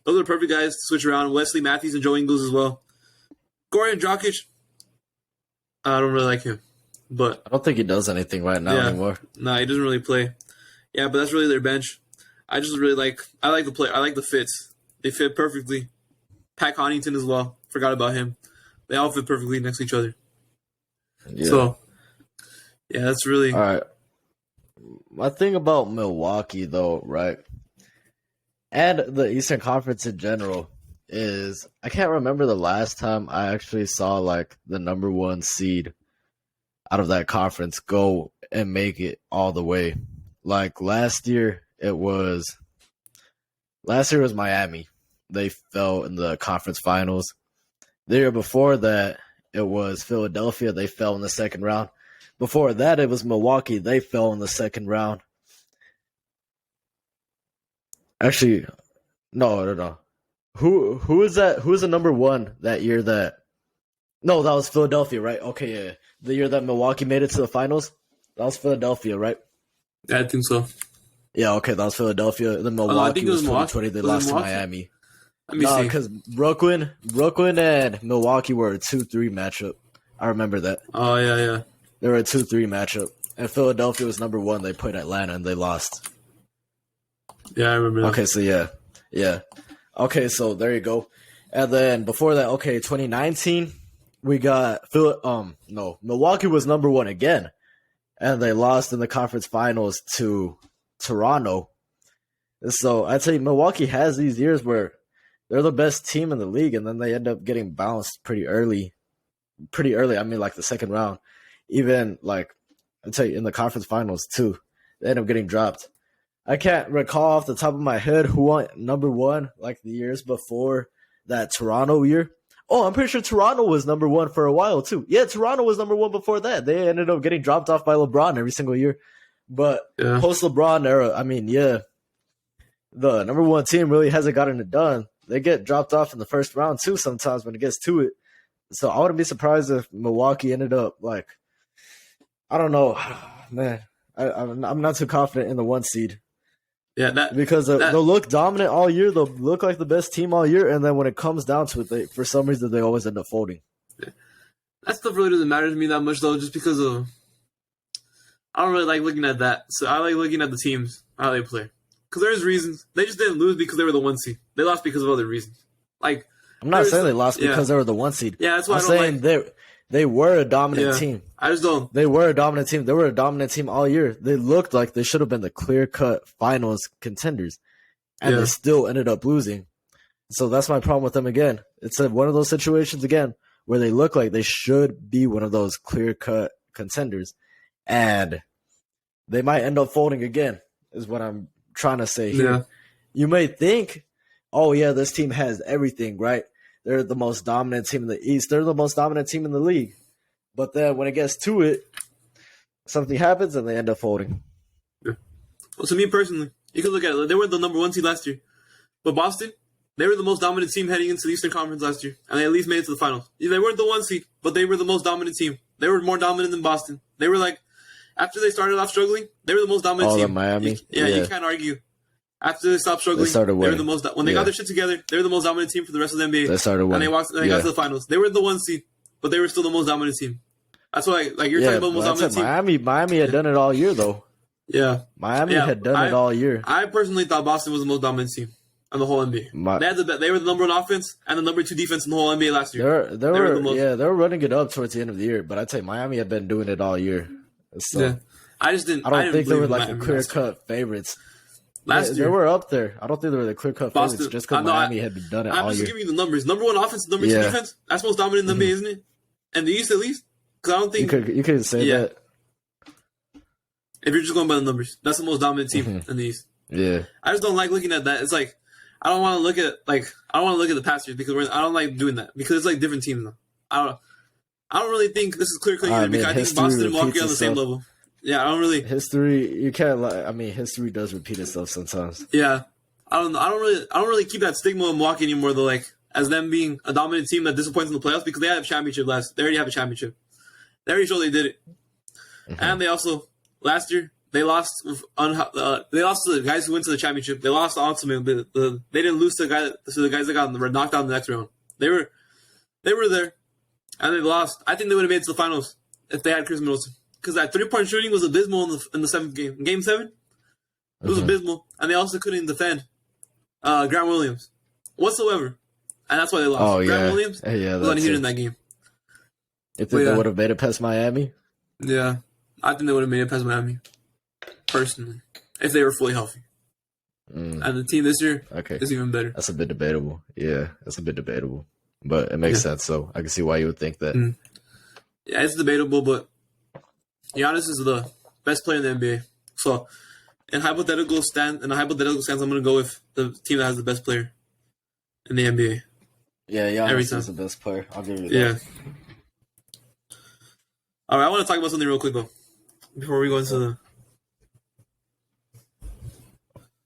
Those are perfect guys to switch around. Wesley Matthews and Joe Ingles as well. Goran Dragic, I don't really like him. But I don't think he does anything right now anymore. No, he doesn't really play. Yeah, but that's really their bench. I like the play. I like the fits. They fit perfectly. Pat Connaughton as well. Forgot about him. They all fit perfectly next to each other. Yeah. So, yeah, that's really... All right. My thing about Milwaukee, though, right, and the Eastern Conference in general, is I can't remember the last time I actually saw, like, the number one seed out of that conference go and make it all the way. Like, last year was Miami. They fell in the conference finals. The year before that, it was Philadelphia. They fell in the second round. Before that, it was Milwaukee. They fell in the second round. Actually, no. Who is that? Who was the number one that year that... No, that was Philadelphia, right? Okay, yeah. The year that Milwaukee made it to the finals? That was Philadelphia, right? Yeah, I think so. Yeah, okay, that was Philadelphia. Then Milwaukee was 2020. They lost to Miami. Let me see. Because Brooklyn and Milwaukee were a 2-3 matchup. I remember that. Oh, yeah. They were a 2-3 matchup. And Philadelphia was number one. They played Atlanta and they lost. Yeah, I remember that. Okay, so yeah. Okay, so there you go. And then before that, 2019, we got Milwaukee was number one again. And they lost in the conference finals to Toronto. So I'd say Milwaukee has these years where they're the best team in the league, and then they end up getting bounced pretty early. I mean, like the second round. Even, like, I'd say in the conference finals, too. They end up getting dropped. I can't recall off the top of my head who won number one, like, the years before that Toronto year. Oh, I'm pretty sure Toronto was number one for a while, too. Yeah, Toronto was number one before that. They ended up getting dropped off by LeBron every single year. But post-LeBron era, I mean, yeah, the number one team really hasn't gotten it done. They get dropped off in the first round, too, sometimes when it gets to it. So I wouldn't be surprised if Milwaukee ended up, like, I don't know. Man, I'm not too confident in the one seed. Yeah, because they'll look dominant all year. They'll look like the best team all year. And then when it comes down to it, for some reason, they always end up folding. Yeah. That stuff really doesn't matter to me that much, though, just because of... I don't really like looking at that. So I like looking at the teams, how they play. Because there's reasons. They just didn't lose because they were the one seed. They lost because of other reasons. Like, I'm not saying they lost because they were the one seed. Yeah, that's why I'm saying they were a dominant team. I just don't. They were a dominant team. They were a dominant team all year. They looked like they should have been the clear-cut finals contenders. And they still ended up losing. So that's my problem with them again. It's one of those situations, again, where they look like they should be one of those clear-cut contenders. And they might end up folding again, is what I'm trying to say here. Yeah. You may think, oh, yeah, this team has everything, right? They're the most dominant team in the East. They're the most dominant team in the league. But then when it gets to it, something happens and they end up folding. Yeah. Well, to me personally, you can look at it. They were the number one seed last year. But Boston, they were the most dominant team heading into the Eastern Conference last year. And they at least made it to the finals. They weren't the one seed, but they were the most dominant team. They were more dominant than Boston. They were like, after they started off struggling, they were the most dominant team. Miami? You can't argue. After they stopped struggling, they were the most. When they got their shit together, they were the most dominant team for the rest of the NBA. They started winning. And they got to the finals. They were the one seed, but they were still the most dominant team. That's why, like you're talking about the most dominant team. Miami had done it all year, though. Yeah, Miami had done it all year. I personally thought Boston was the most dominant team in the whole NBA. They were the number one offense and the number two defense in the whole NBA last year. They were running it up towards the end of the year, but I'd say Miami had been doing it all year. So. Yeah. I don't think they were like the clear-cut favorites. Last year. They were up there. I don't think they were the clear-cut favorites just because Miami had done it all year. I'm just giving you the numbers. Number one offense, number two defense. That's most dominant in the NBA, isn't it? And the East, at least, because I don't think You could say that. If you're just going by the numbers, that's the most dominant team in the East. Yeah. I just don't like looking at that. It's like I don't want to look at the past years because I don't like doing that because it's like different teams now. I don't really think this is clear cut because I think Boston and Milwaukee are on the same level. Yeah, I don't really history. You can't lie. I mean, history does repeat itself sometimes. Yeah, I don't know. I don't really keep that stigma of Milwaukee anymore though. Like as them being a dominant team that disappoints in the playoffs because they had a championship They already have a championship. They already showed they did it, and they also last year. They lost. They lost to the guys who went to the championship. They lost ultimately. They didn't lose to the guys that got knocked out in the next round. They were there, and they lost. I think they would have made it to the finals if they had Chris Middleton because that 3-point shooting was abysmal in the seventh game. In Game 7, it was abysmal, and they also couldn't defend Grant Williams whatsoever, and that's why they lost. Oh, Grant Williams was unheated in that game. You think they would have made it past Miami? Yeah, I think they would have made it past Miami. Personally, if they were fully healthy. And the team this year is even better. That's a bit debatable. Yeah, that's a bit debatable. But it makes sense, so I can see why you would think that. Yeah, it's debatable, but Giannis is the best player in the NBA. So, in a hypothetical stance, I'm going to go with the team that has the best player in the NBA. Yeah, Giannis is the best player. I'll give you that. Yeah. All right, I want to talk about something real quick, though, before we go into the...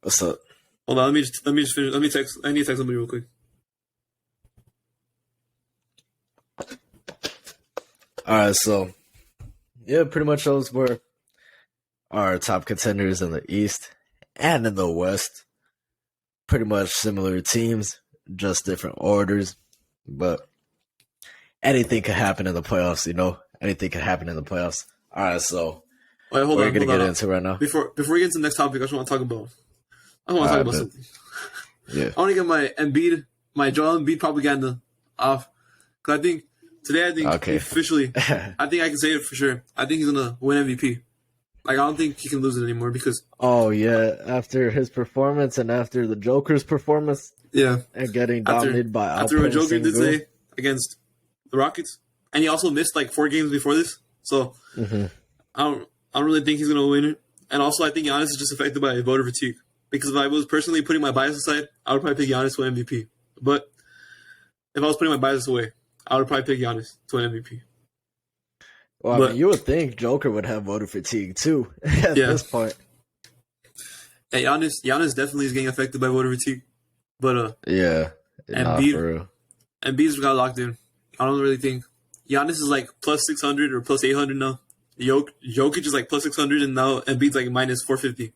What's up? Hold on, let me just finish. Let me text. I need to text somebody real quick. All right, so yeah, pretty much those were our top contenders in the East and in the West. Pretty much similar teams, just different orders. But anything could happen in the playoffs, you know? Anything could happen in the playoffs. All right, so wait, hold we're on, going to get into right now. Before we get into the next topic, I just want to talk about something. Yeah. I want to get my Joel Embiid propaganda off. Because I think officially, I think I can say it for sure. I think he's going to win MVP. Like, I don't think he can lose it anymore because... Oh, yeah. After his performance and after the Joker's performance. Yeah. And getting dominated by Alperen after what Joker did today against the Rockets. And he also missed like 4 games before this. So, I don't really think he's going to win it. And also, I think Giannis is just affected by voter fatigue. Because if I was personally putting my bias aside, I would probably pick Giannis to win MVP. But if I was putting my bias away, I would probably pick Giannis to win MVP. Well, I mean, you would think Joker would have voter fatigue too at this point. Yeah, Giannis definitely is getting affected by voter fatigue. But Embiid's got locked in. I don't really think Giannis is like plus 600 or plus 800 now. Jokic is like plus 600 and now Embiid's like minus 450.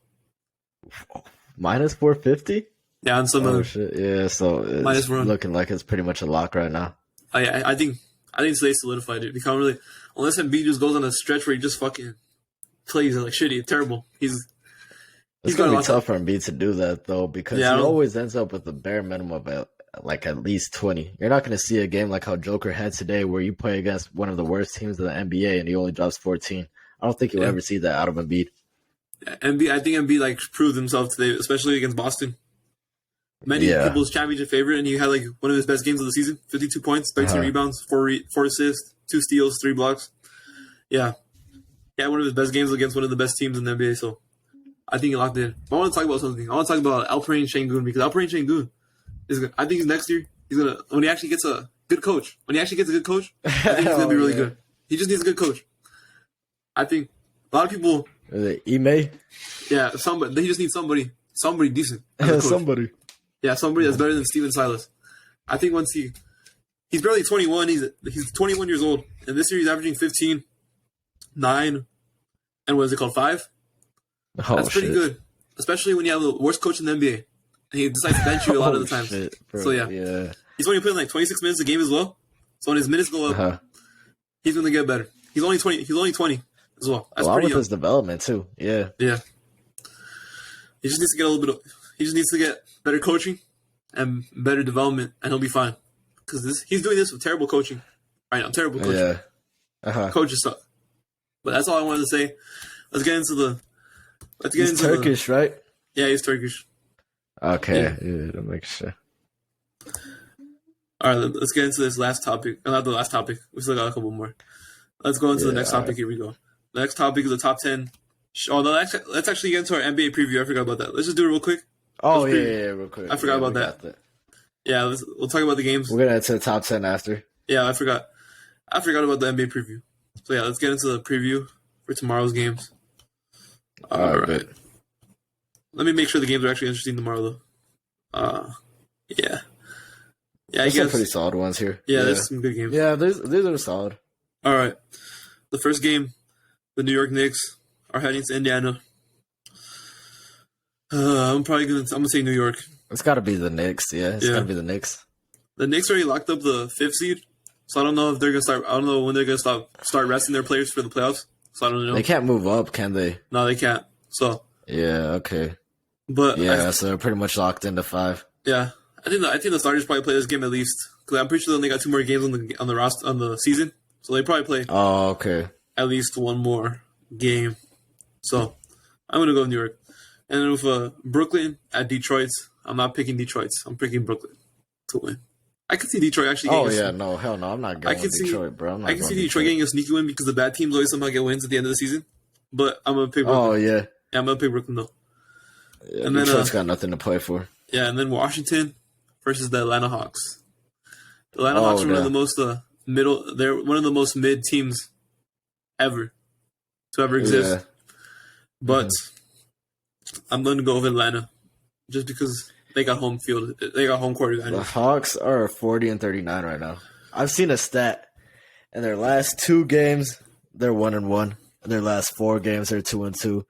Minus 450? Yeah, on some other shit. Yeah, so it's looking like it's pretty much a lock right now. I think they solidified it. Because really, unless Embiid just goes on a stretch where he just fucking plays like shitty, terrible. It's gonna be tough for Embiid to do that though, because he always ends up with the bare minimum of at least 20. You're not gonna see a game like how Joker had today, where you play against one of the worst teams in the NBA and he only drops 14. I don't think you'll ever see that out of Embiid. I think Embiid like proved himself today, especially against Boston. Many people's championship favorite, and he had like one of his best games of the season: 52 points, 13 rebounds, 4 assists, 2 steals, 3 blocks. Yeah, one of his best games against one of the best teams in the NBA. So I think he locked in. But I want to talk about something. I want to talk about Alperen Şengün because Alperen Şengün is good. I think next year he's gonna when he actually gets a good coach. When he actually gets a good coach, I think he's gonna be really good. He just needs a good coach. I think a lot of people. Ime? Yeah, somebody. He just needs somebody decent. Somebody. Yeah, somebody that's better than Steven Silas. I think once he's barely 21. He's 21 years old, and this year he's averaging 15, 9, and what is it called, 5? That's pretty good, especially when you have the worst coach in the NBA, and he decides to bench you a lot of the times. So yeah, he's only playing like 26 minutes a game as well. So when his minutes go up, he's going to get better. He's only 20. He's only 20 as well. That's along pretty with young. His development too. Yeah. He just needs to get a little bit. He just needs to get better coaching and better development, and he'll be fine. Because he's doing this with terrible coaching right now. Terrible coaching. Yeah. Coaches suck. But that's all I wanted to say. Let's get into He's Turkish, right? Yeah, he's Turkish. Okay. Yeah, that makes sense. All right, let's get into this last topic. Not the last topic. We still got a couple more. Let's go into the next topic. Right. Here we go. The next topic is the top 10. Oh, no, let's actually get into our NBA preview. I forgot about that. Let's just do it real quick. Oh, yeah, real quick. I forgot about that. Yeah, we'll talk about the games. We're going to get to the top 10 after. Yeah, I forgot. I forgot about the NBA preview. So, yeah, let's get into the preview for tomorrow's games. All right. Let me make sure the games are actually interesting tomorrow, though. Yeah. Yeah, there's some pretty solid ones here. Yeah, there's some good games. Yeah, these are solid. All right. The first game, the New York Knicks are heading to Indiana. I'm gonna say New York. It's got to be the Knicks. Yeah, it's got to be the Knicks. The Knicks already locked up the 5th seed, so I don't know if they're gonna start. I don't know when they're gonna start resting their players for the playoffs. So I don't know. They can't move up, can they? No, they can't. So yeah, okay. But so they're pretty much locked into 5. Yeah, I think the starters probably play this game at least because I'm pretty sure they got 2 more games on the roster on the season, so they probably play. Oh, okay. At least 1 more game. So I'm gonna go New York, and then with Brooklyn at Detroit, I'm not picking Detroit. I'm picking Brooklyn to win. I could see Detroit actually. No, hell no, I'm not going with Detroit, bro. I can see Detroit getting a sneaky win because the bad teams always somehow get wins at the end of the season. But I'm gonna pick Brooklyn. Oh yeah, I'm gonna pick Brooklyn though. Yeah, and Detroit's got nothing to play for. Yeah, and then Washington versus the Atlanta Hawks. The Atlanta Hawks are one of the most middle. They're one of the most mid teams ever to ever exist. Yeah. But I'm gonna go with Atlanta just because they got home field. They got home court advantage. The Hawks are 40-39 right now. I've seen a stat. In their last 2 games, they're 1-1. In their last 4 games, they're 2-2.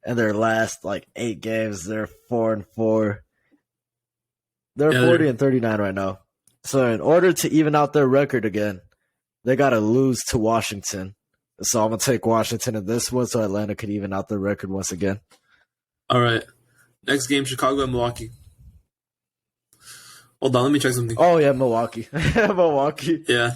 In their last 8 games, they're 4-4. They're 40-39 right now. So in order to even out their record again, they got to lose to Washington. So I'm gonna take Washington in this one, so Atlanta could even out their record once again. All right. Next game, Chicago and Milwaukee. Hold on, let me check something. Oh yeah, Milwaukee. Milwaukee. Yeah.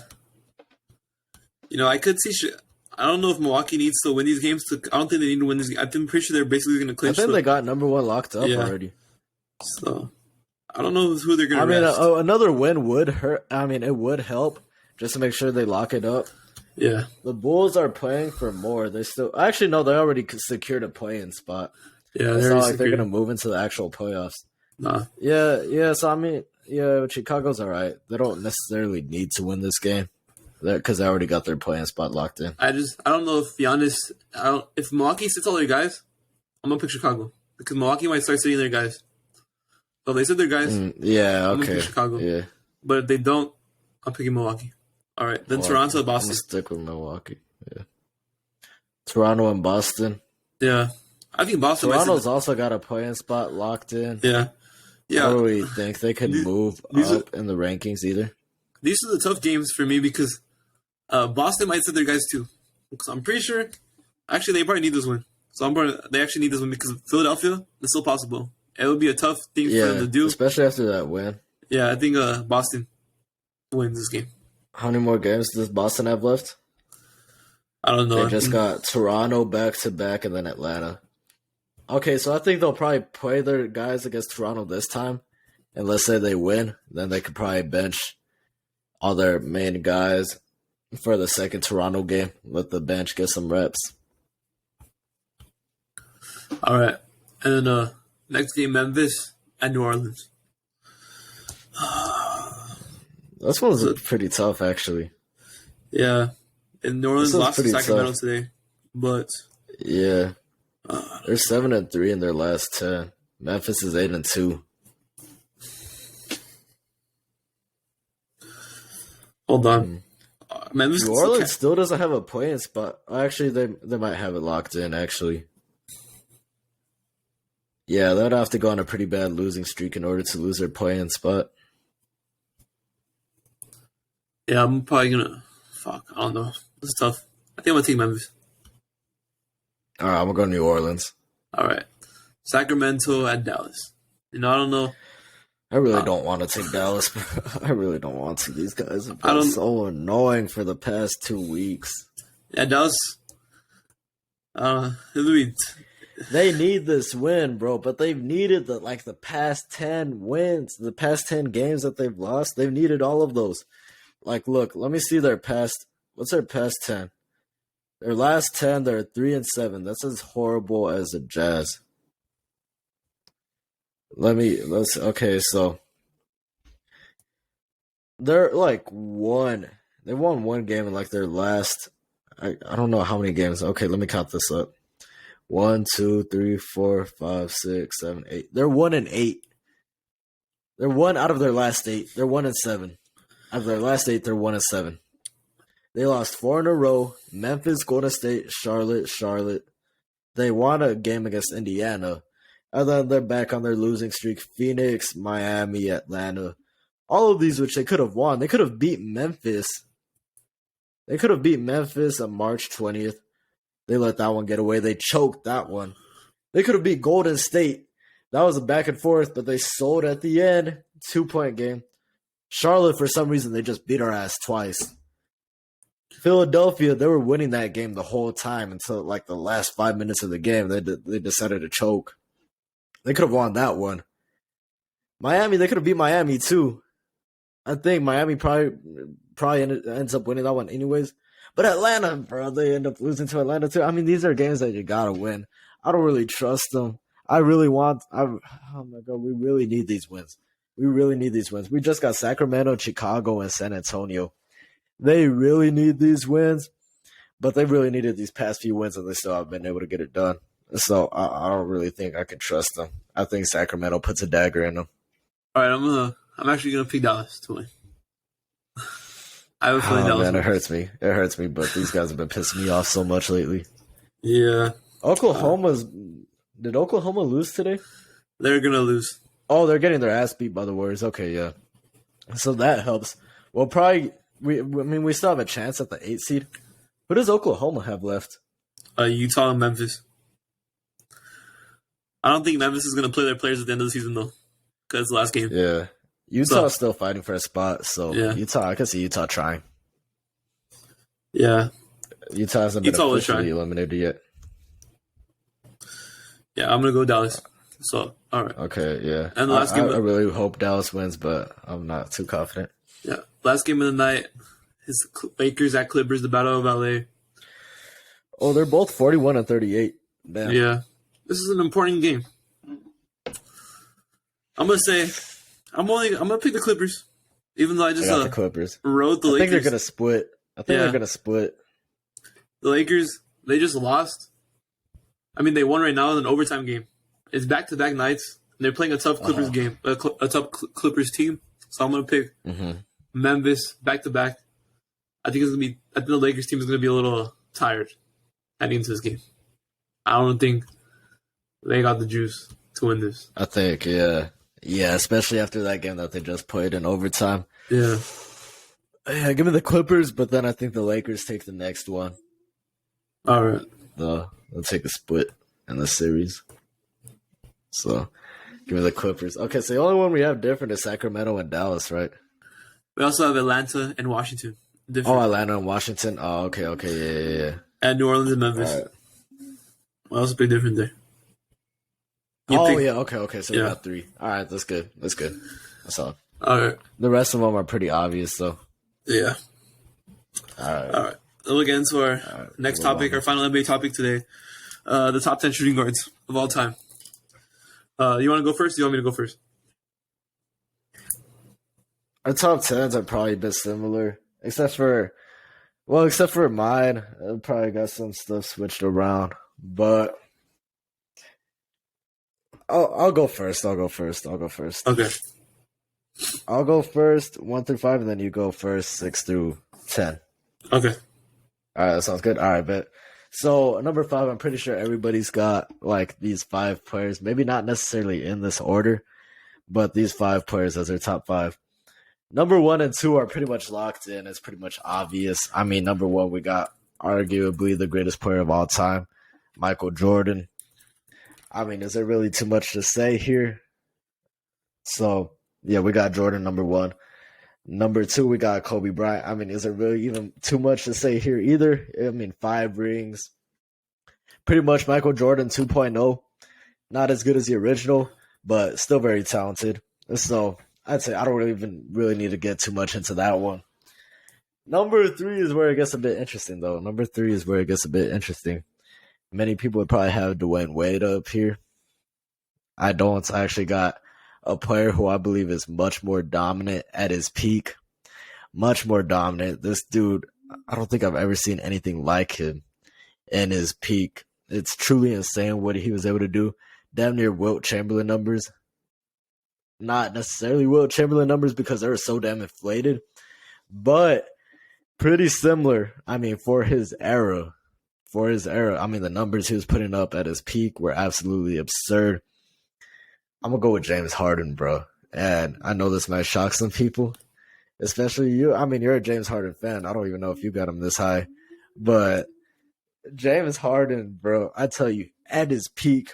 I could see. I don't know if Milwaukee needs to win these games. I don't think they need to win these. I'm pretty sure they're basically going to clinch. I think they got number 1 locked up already. So I don't know who they're going to rest. Another win would hurt. It would help just to make sure they lock it up. Yeah. The Bulls are playing for more. They still actually no. They already secured a play-in spot. Yeah, it's not like they're going to move into the actual playoffs. Nah. Yeah. So Chicago's all right. They don't necessarily need to win this game because they already got their play-in spot locked in. I don't know if Giannis. If Milwaukee sits all their guys, I'm gonna pick Chicago because Milwaukee might start sitting their guys. So if they sit their guys, I'm gonna pick Chicago. Yeah. But if they don't, I'm picking Milwaukee. All right, then Toronto, Boston. I'm gonna stick with Milwaukee. Yeah. Toronto and Boston. Yeah, I think Boston. Toronto's also got a play-in spot locked in. Yeah. I don't really think they can move up in the rankings either. These are the tough games for me because Boston might sit their guys too. Because I'm pretty sure, actually, they probably need this win. They actually need this win because Philadelphia is still possible. It would be a tough thing for them to do, especially after that win. Yeah, I think Boston wins this game. How many more games does Boston have left? I don't know. They just got Toronto back-to-back and then Atlanta. Okay, so I think they'll probably play their guys against Toronto this time. And let's say they win, then they could probably bench all their main guys for the second Toronto game. Let the bench get some reps. All right. And then next game, Memphis and New Orleans. This one's pretty tough, actually. Yeah. And New Orleans lost to Sacramento today. But yeah. They're 7-3 in their last 10. Memphis is 8-2. Hold on. Memphis New Orleans still doesn't have a play-in spot. Actually, they might have it locked in, actually. Yeah, they'd have to go on a pretty bad losing streak in order to lose their play-in spot. Yeah, I'm probably going to... Fuck, I don't know. This is tough. I think I'm going to take Memphis. All right, I'm going to go New Orleans. All right. Sacramento at Dallas. I don't know. I really don't want to take Dallas. I really don't want to. These guys have been so annoying for the past 2 weeks. Yeah, Dallas. They need this win, bro. But they've needed the past 10 wins, the past 10 games that they've lost. They've needed all of those. Like, look, let me see their past. What's their past 10? Their last 10, they're 3-7. That's as horrible as the Jazz. Okay, so they're like they won one game in like their last, I don't know how many games. Okay, let me count this up. 1, 2, 3, 4, 5, 6, 7, 8. They're 1-8. They're 1 out of their last 8. They're 1-7. Out of their last 8, they're 1-7. They lost 4 in a row. Memphis, Golden State, Charlotte. They won a game against Indiana. And then they're back on their losing streak. Phoenix, Miami, Atlanta. All of these which they could have won. They could have beat Memphis. They could have beat Memphis on March 20th. They let that one get away. They choked that one. They could have beat Golden State. That was a back and forth, but they sold at the end. 2-point game. Charlotte, for some reason, they just beat our ass twice. Philadelphia, they were winning that game the whole time until like the last 5 minutes of the game. They decided to choke. They could have won that one. Miami, they could have beat Miami too. I think Miami probably ends up winning that one anyways. But Atlanta, bro, they end up losing to Atlanta too. I mean, these are games that you gotta win. I don't really trust them. Oh my God, we really need these wins. We really need these wins. We just got Sacramento, Chicago, and San Antonio. They really need these wins, but they really needed these past few wins, and they still haven't been able to get it done. So I don't really think I can trust them. I think Sacramento puts a dagger in them. All right, I'm actually gonna pick Dallas to win. I have a feeling Dallas. Man, it hurts me. It hurts me, but these guys have been pissing me off so much lately. Yeah. Did Oklahoma lose today? They're gonna lose. Oh, they're getting their ass beat by the Warriors. Okay, yeah. So that helps. Well, probably we still have a chance at the 8th seed. Who does Oklahoma have left? Utah and Memphis. I don't think Memphis is gonna play their players at the end of the season though, because it's the last game. Yeah. Utah's still fighting for a spot, so yeah. Utah, I can see Utah trying. Yeah. Utah hasn't been officially eliminated yet. Yeah, I'm going to go Dallas. So, all right. Okay, yeah. And the last game, I really hope Dallas wins, but I'm not too confident. Yeah. Last game of the night is Lakers at Clippers, the Battle of LA. Oh, they're both 41-38. Damn. Yeah. This is an important game. I'm going to say, I'm going to pick the Clippers, even though I just the Clippers. Rode the Lakers. I think they're going to split. They're going to split. The Lakers, they just lost. I mean, they won right now in an overtime game. It's back-to-back nights. And they're playing a tough Clippers game, a tough Clippers team. So I'm going to pick Memphis back-to-back. I think the Lakers team is going to be a little tired heading into this game. I don't think they got the juice to win this. I think, yeah. Yeah, especially after that game that they just played in overtime. Yeah. Yeah, give me the Clippers, but then I think the Lakers take the next one. All right. They'll take a split in the series. So, give me the Clippers. Okay, so the only one we have different is Sacramento and Dallas, right? We also have Atlanta and Washington. Different. Oh, Atlanta and Washington. Oh, okay, yeah. And New Orleans and Memphis. All right. What else is big different there? Okay. So we got 3. All right, that's good. That's all. All right. The rest of them are pretty obvious, though. Yeah. All right. We'll get into our next topic, our final NBA topic today. The top 10 shooting guards of all time. You want to go first? Or you want me to go first? Our top 10s are probably a bit similar, except for mine. I probably got some stuff switched around, but I'll go first. Okay. I'll go first, 1 through 5, and then you go first, 6 through 10. Okay. All right, that sounds good. All right, bet. So, number 5, I'm pretty sure everybody's got, like, these 5 players. Maybe not necessarily in this order, but these 5 players as their top 5. Number 1 and 2 are pretty much locked in. It's pretty much obvious. I mean, number 1, we got arguably the greatest player of all time, Michael Jordan. I mean, is there really too much to say here? So, yeah, we got Jordan, number 1. Number 2, we got Kobe Bryant. I mean, is there really even too much to say here either? I mean, 5 rings. pretty much Michael Jordan 2.0. Not as good as the original, but still very talented. So I'd say I don't really need to get too much into that one. Number 3 is where it gets a bit interesting, though. Many people would probably have Dwayne Wade up here. I don't. I actually got a player who I believe is much more dominant at his peak. Much more dominant. This dude, I don't think I've ever seen anything like him in his peak. It's truly insane what he was able to do. Damn near Wilt Chamberlain numbers. Not necessarily Wilt Chamberlain numbers because they were so damn inflated, but pretty similar. I mean, for his era. I mean, the numbers he was putting up at his peak were absolutely absurd. I'm going to go with James Harden, bro. And I know this might shock some people, especially you. I mean, you're a James Harden fan. I don't even know if you got him this high. But James Harden, bro, I tell you, at his peak,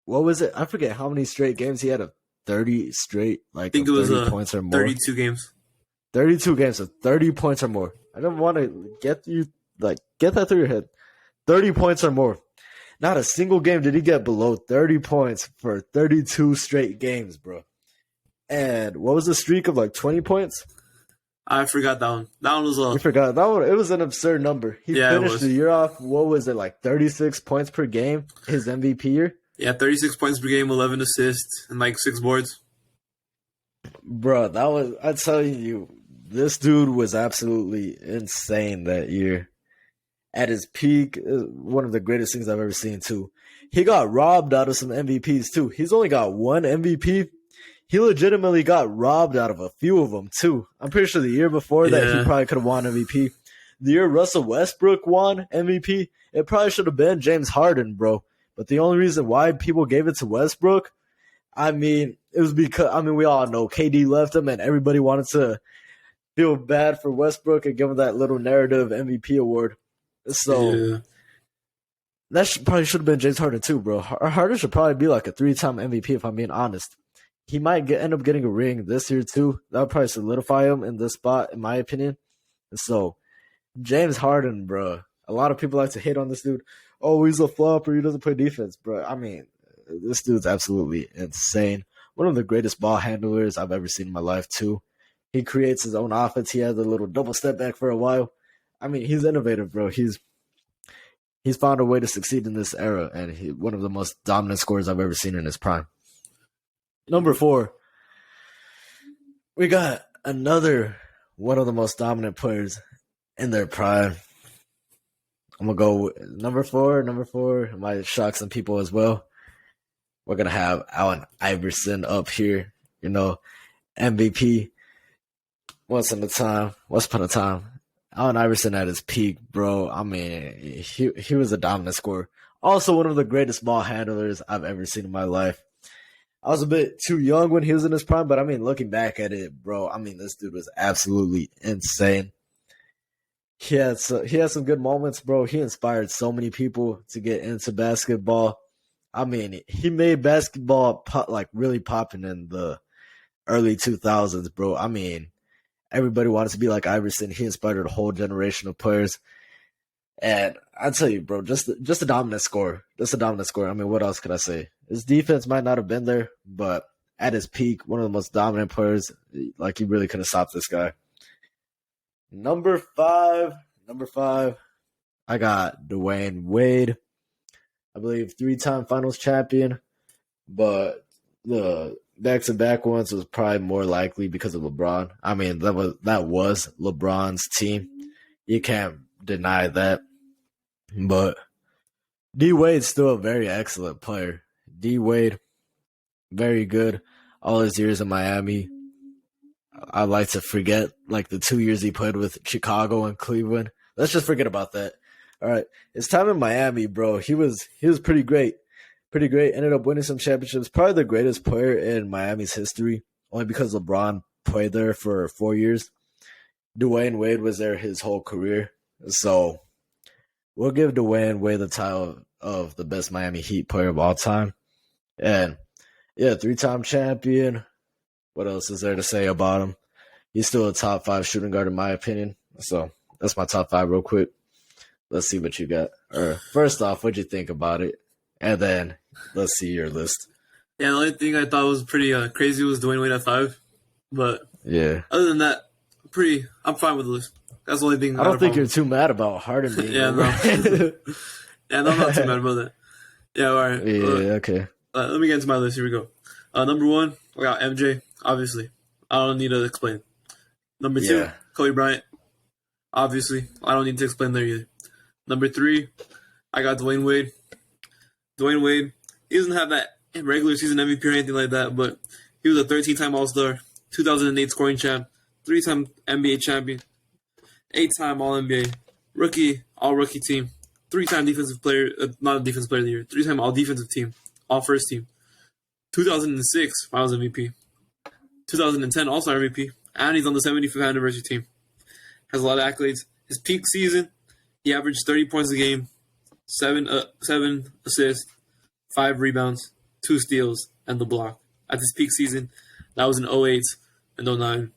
what was it? I forget how many straight games he had of 30 straight, like I think it was 30 points or more. 32 games. 32 games of 30 points or more. I don't want to get that through your head. 30 points or more. Not a single game did he get below 30 points for 32 straight games, bro. And what was the streak of like 20 points? I forgot that one. That one was You forgot that one. It was an absurd number. He finished the year off. What was it, like 36 points per game? His MVP year. Yeah, 36 points per game, 11 assists, and like 6 boards. Bro, that was. I tell you, this dude was absolutely insane that year. At his peak, one of the greatest things I've ever seen, too. He got robbed out of some MVPs, too. He's only got one MVP. He legitimately got robbed out of a few of them, too. I'm pretty sure the year before that, he probably could have won MVP. The year Russell Westbrook won MVP, it probably should have been James Harden, bro. But the only reason why people gave it to Westbrook, I mean, it was because, I mean, we all know KD left him and everybody wanted to feel bad for Westbrook and give him that little narrative MVP award. So that probably should have been James Harden too, bro. Harden should probably be like a 3-time MVP if I'm being honest. He might end up getting a ring this year too. That would probably solidify him in this spot, in my opinion. So James Harden, bro. A lot of people like to hate on this dude. Oh, he's a flopper. He doesn't play defense, bro. I mean, this dude's absolutely insane. One of the greatest ball handlers I've ever seen in my life too. He creates his own offense. He had the little double step back for a while. I mean, he's innovative, bro. He's found a way to succeed in this era, and he's one of the most dominant scorers I've ever seen in his prime. Number 4, we got another one of the most dominant players in their prime. I'm going to go with number 4. It might shock some people as well. We're going to have Allen Iverson up here, you know, MVP. Once upon a time. Allen Iverson at his peak, bro. I mean, he was a dominant scorer. Also one of the greatest ball handlers I've ever seen in my life. I was a bit too young when he was in his prime, but I mean, looking back at it, bro, I mean, this dude was absolutely insane. He had some good moments, bro. He inspired so many people to get into basketball. I mean, he made basketball really popping in the early 2000s, bro. I mean, everybody wanted to be like Iverson. He inspired a whole generation of players. And I tell you, bro, just a dominant scorer. I mean, what else could I say? His defense might not have been there, but at his peak, one of the most dominant players. Like, he really couldn't stop this guy. Number 5, I got Dwayne Wade. I believe 3-time finals champion, but the back-to-back ones was probably more likely because of LeBron. I mean, that was LeBron's team. You can't deny that. But D Wade's still a very excellent player. D Wade, very good. All his years in Miami. I like to forget like the 2 years he played with Chicago and Cleveland. Let's just forget about that. All right, his time in Miami, bro, he was pretty great. Pretty great. Ended up winning some championships. Probably the greatest player in Miami's history, only because LeBron played there for 4 years. Dwayne Wade was there his whole career. So we'll give Dwayne Wade the title of the best Miami Heat player of all time. And yeah, 3-time champion. What else is there to say about him? He's still a top 5 shooting guard in my opinion. So that's my top 5 real quick. let's see what you got. Or first off, what'd you think about it? And then let's see your list. Yeah, the only thing I thought was pretty crazy was Dwayne Wade at 5. But Yeah. other than that, I'm fine with the list. That's the only thing. I don't think you're too mad about Harden being Yeah, no. Yeah, no, I'm not too mad about that. Yeah, all right. Yeah, okay. Let me get into my list. Here we go. Number 1, I got MJ, obviously. I don't need to explain. Number 2, Yeah. Kobe Bryant. Obviously, I don't need to explain there either. Number 3, I got Dwayne Wade. Dwayne Wade, he doesn't have that regular season MVP or anything like that, but he was a 13-time All-Star, 2008 scoring champ, 3-time NBA champion, 8-time All-NBA, All-Rookie team, 3-time defensive player, not a defensive player of the year, 3-time All-Defensive team, All-First team, 2006 Finals MVP, 2010 All-Star MVP, and he's on the 75th anniversary team. Has a lot of accolades. His peak season, he averaged 30 points a game, 7 assists, 5 rebounds, 2 steals, and the block. At his peak season, that was in 08 and 09.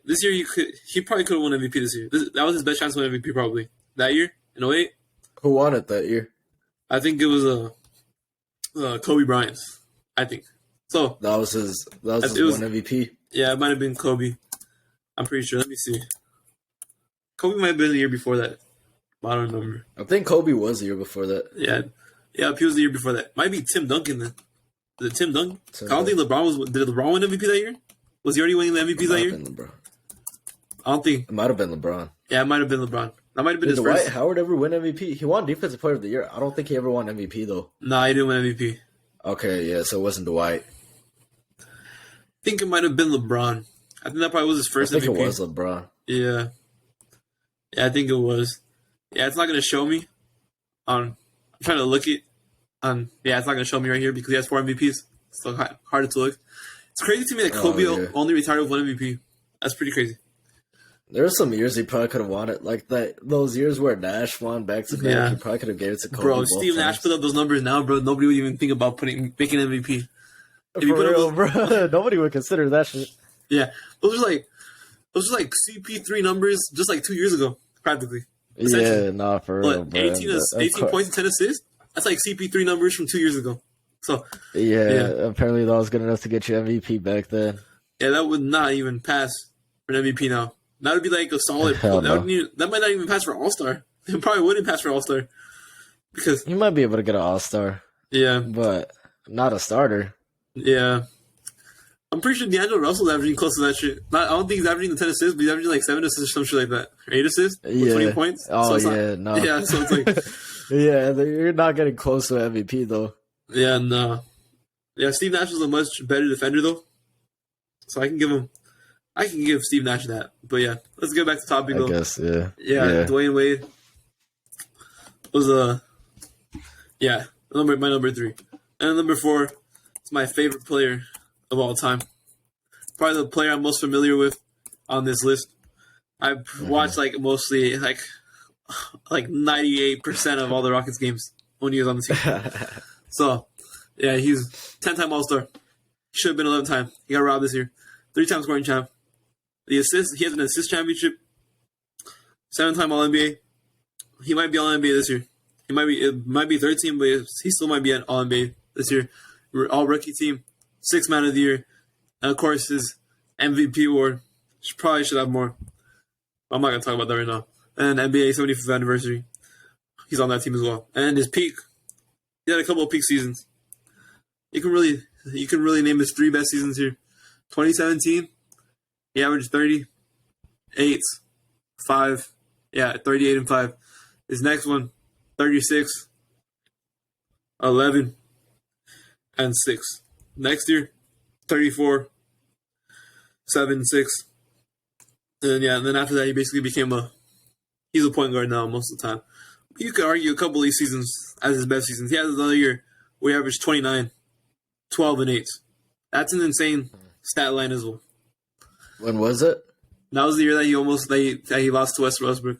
This year, he probably could have won MVP this year. That was his best chance to win MVP probably. That year, in 08. Who won it that year? I think it was Kobe Bryant, I think. So That was his one MVP. Yeah, it might have been Kobe. I'm pretty sure. Let me see. Kobe might have been the year before that. But I don't remember. I think Kobe was the year before that. Yeah, he was the year before that. Might be Tim Duncan then. Is it Tim Duncan? I don't think LeBron was. Did LeBron win MVP that year? Was he already winning the MVP that year? LeBron. I don't think. It might have been LeBron. Yeah, it might have been LeBron. That might have been Did his Dwight first. Howard ever win MVP? He won Defensive Player of the Year. I don't think he ever won MVP though. Nah, he didn't win MVP. Okay, yeah, so it wasn't Dwight. I think it might have been LeBron. I think that probably was his first I think MVP. it was LeBron. Yeah, I think it was. Yeah, it's not gonna show me. I'm trying to look it. Yeah, it's not gonna show me right here because he has 4 MVPs. So hard to look. It's crazy to me that Kobe only retired with 1 MVP. That's pretty crazy. There were some years he probably could have won it, like those years where Nash won back to back. Yeah. He probably could have gave it to Kobe. Bro, if Steve Nash put up those numbers now, bro, nobody would even think about making MVP. If you put real, up bro. Nobody would consider that shit. Yeah, those are like CP3 numbers just like 2 years ago, practically. Yeah, nah, for real, bro. 18 points and 10 assists? That's like CP3 numbers from 2 years ago. So yeah, apparently that was good enough to get you MVP back then. Yeah, that would not even pass for an MVP now. That would be like a solid. Hell no. That might not even pass for All-Star. It probably wouldn't pass for All-Star. Because he might be able to get an All-Star. Yeah. But not a starter. Yeah. I'm pretty sure D'Angelo Russell's averaging close to that shit. I don't think he's averaging the 10 assists, but he's averaging like 7 assists or some shit like that. Or 8 assists? With 20 points? Oh, so yeah, no. Yeah, so it's like... yeah, you're not getting close to MVP, though. Yeah, no. Yeah, Steve Nash was a much better defender, though. So I can give Steve Nash that. But yeah, let's get back to topic, though. I guess, yeah. Yeah, Dwayne Wade was my number 3. And number 4, it's my favorite player of all time. Probably the player I'm most familiar with on this list. I've watched mostly 98% of all the Rockets games when he was on the team. So, yeah, he's 10-time All-Star. Should have been 11-time. He got robbed this year. 3-time scoring champ. He has an assist championship. 7-time All-NBA. He might be All-NBA this year. It might be 13, but he still might be an All-NBA this year. All-Rookie team. 6th Man of the Year. And, of course, his MVP award. Probably should have more. I'm not going to talk about that right now. And NBA 75th anniversary. He's on that team as well. And his peak. He had a couple of peak seasons. You can really name his 3 best seasons here. 2017, he averaged 30, 8, 5. Yeah, 38 and 5. His next one, 36, 11, and 6. Next year, 34, 7, 6. And then after that, he basically became he's a point guard now most of the time. You could argue a couple of these seasons as his best seasons. He had another year where he averaged 29, 12, and 8. That's an insane stat line as well. When was it? That was the year that he lost to Westbrook.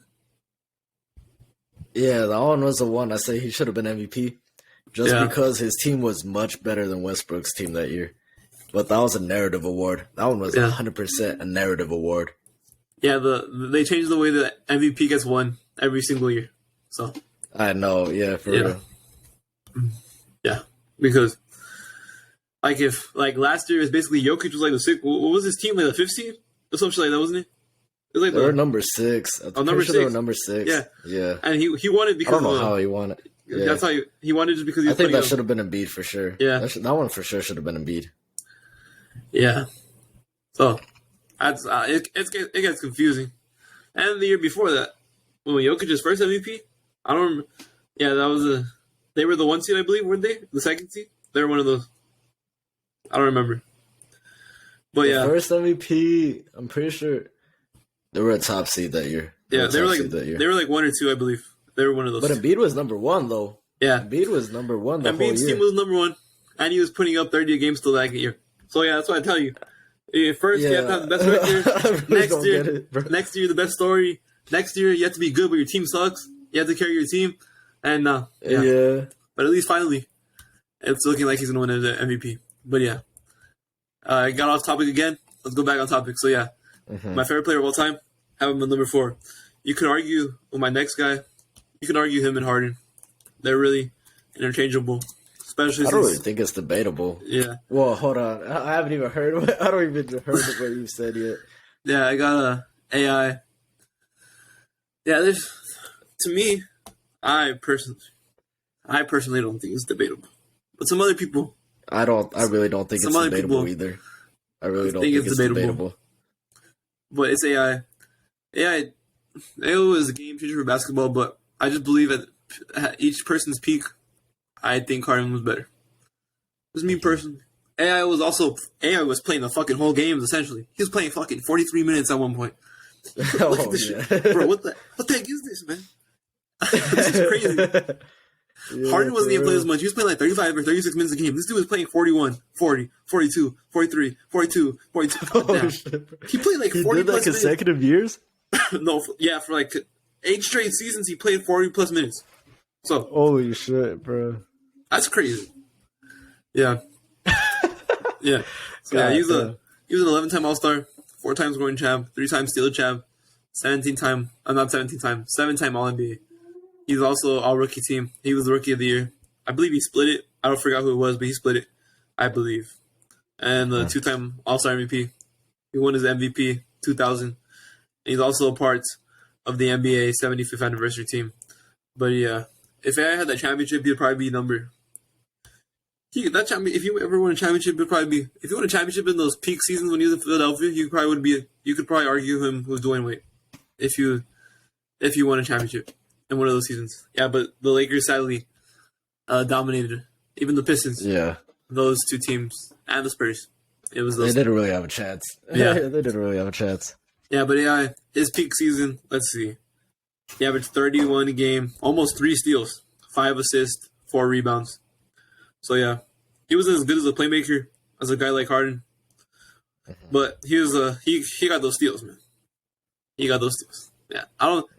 Yeah, that one was the one I say he should have been MVP. Just because his team was much better than Westbrook's team that year. But that was a narrative award. That one was 100% a narrative award. Yeah, they changed the way that MVP gets won every single year. So I know, yeah, for real. Yeah, because if last year is basically Jokic was the sixth. What was his team, the fifth seed or something like that, wasn't it? It was they were number 6. Number 6. They were number 6. Yeah. And he won it because I don't know how he won it. Yeah. That's how he won it, just because he was I think that should have been Embiid for sure. Yeah, that one for sure should have been Embiid. Yeah. So that's it gets confusing. And the year before that, when Jokic's first MVP, I don't remember. Yeah, that was they were the 1 seed, I believe, weren't they? The 2nd seed? They were one of those. I don't remember. But the first MVP, I'm pretty sure they were a top seed that year. Yeah, they were like 1 or 2, I believe. They were one of those. But Embiid was number 1 though. Yeah, Embiid was number 1 the whole year. Embiid's team was number 1, and he was putting up 30 games still that year. So yeah, that's what I tell you. First, you have to have the best record. really next year, the best story. Next year, you have to be good, but your team sucks. You have to carry your team, and yeah. But at least finally, it's looking like he's gonna win the MVP. But yeah, I got off topic again. Let's go back on topic. So yeah, my favorite player of all time, have him at number 4. You could argue with my next guy. You can argue him and Harden. They're really interchangeable. Especially I don't really think it's debatable. Yeah. Well, hold on. I haven't even heard. I don't even heard what you said yet. Yeah, I got a AI. Yeah, to me, I personally don't think it's debatable. But some other people, I really don't think it's debatable either. I really don't think it's debatable. But it's AI. AI is a game changer for basketball, but I just believe at each person's peak, I think Harden was better. It was me personally. AI was playing the fucking whole game, essentially. He was playing fucking 43 minutes at one point. Look at this shit. Bro, what the heck is this, man? This is crazy. Yeah, Harden wasn't even playing as much. He was playing like 35 or 36 minutes a game. This dude was playing 41, 40, 42, 43, 42, 42. Oh, shit. He played like 40 did that plus consecutive years? No, for like 8 straight seasons, he played 40 plus minutes. So holy shit, bro. That's crazy. Yeah. Yeah. So yeah, he was an 11-time All-Star, 4-time scoring champ, 3-time steal champ, 7-time All-NBA. He's also All-Rookie team. He was the Rookie of the Year. I believe he split it. I don't forget who it was, but he split it, I believe. And the 2-time All-Star MVP. He won his MVP 2000. And he's also a part of the NBA 75th anniversary team. But yeah, if I had that championship, he'd probably be number. If you ever won a championship, it'd probably be. If you won a championship in those peak seasons when he was in Philadelphia, you could probably argue him with Dwayne Wade. If you won a championship in one of those seasons, yeah. But the Lakers sadly dominated, even the Pistons. Yeah, those two teams and the Spurs. It was those. They didn't really have a chance. Yeah, they didn't really have a chance. Yeah, but yeah, his peak season. Let's see. He averaged 31 a game, almost 3 steals, 5 assists, 4 rebounds. So yeah, he wasn't as good as a playmaker as a guy like Harden, but he was he got those steals, man. He got those steals. Yeah,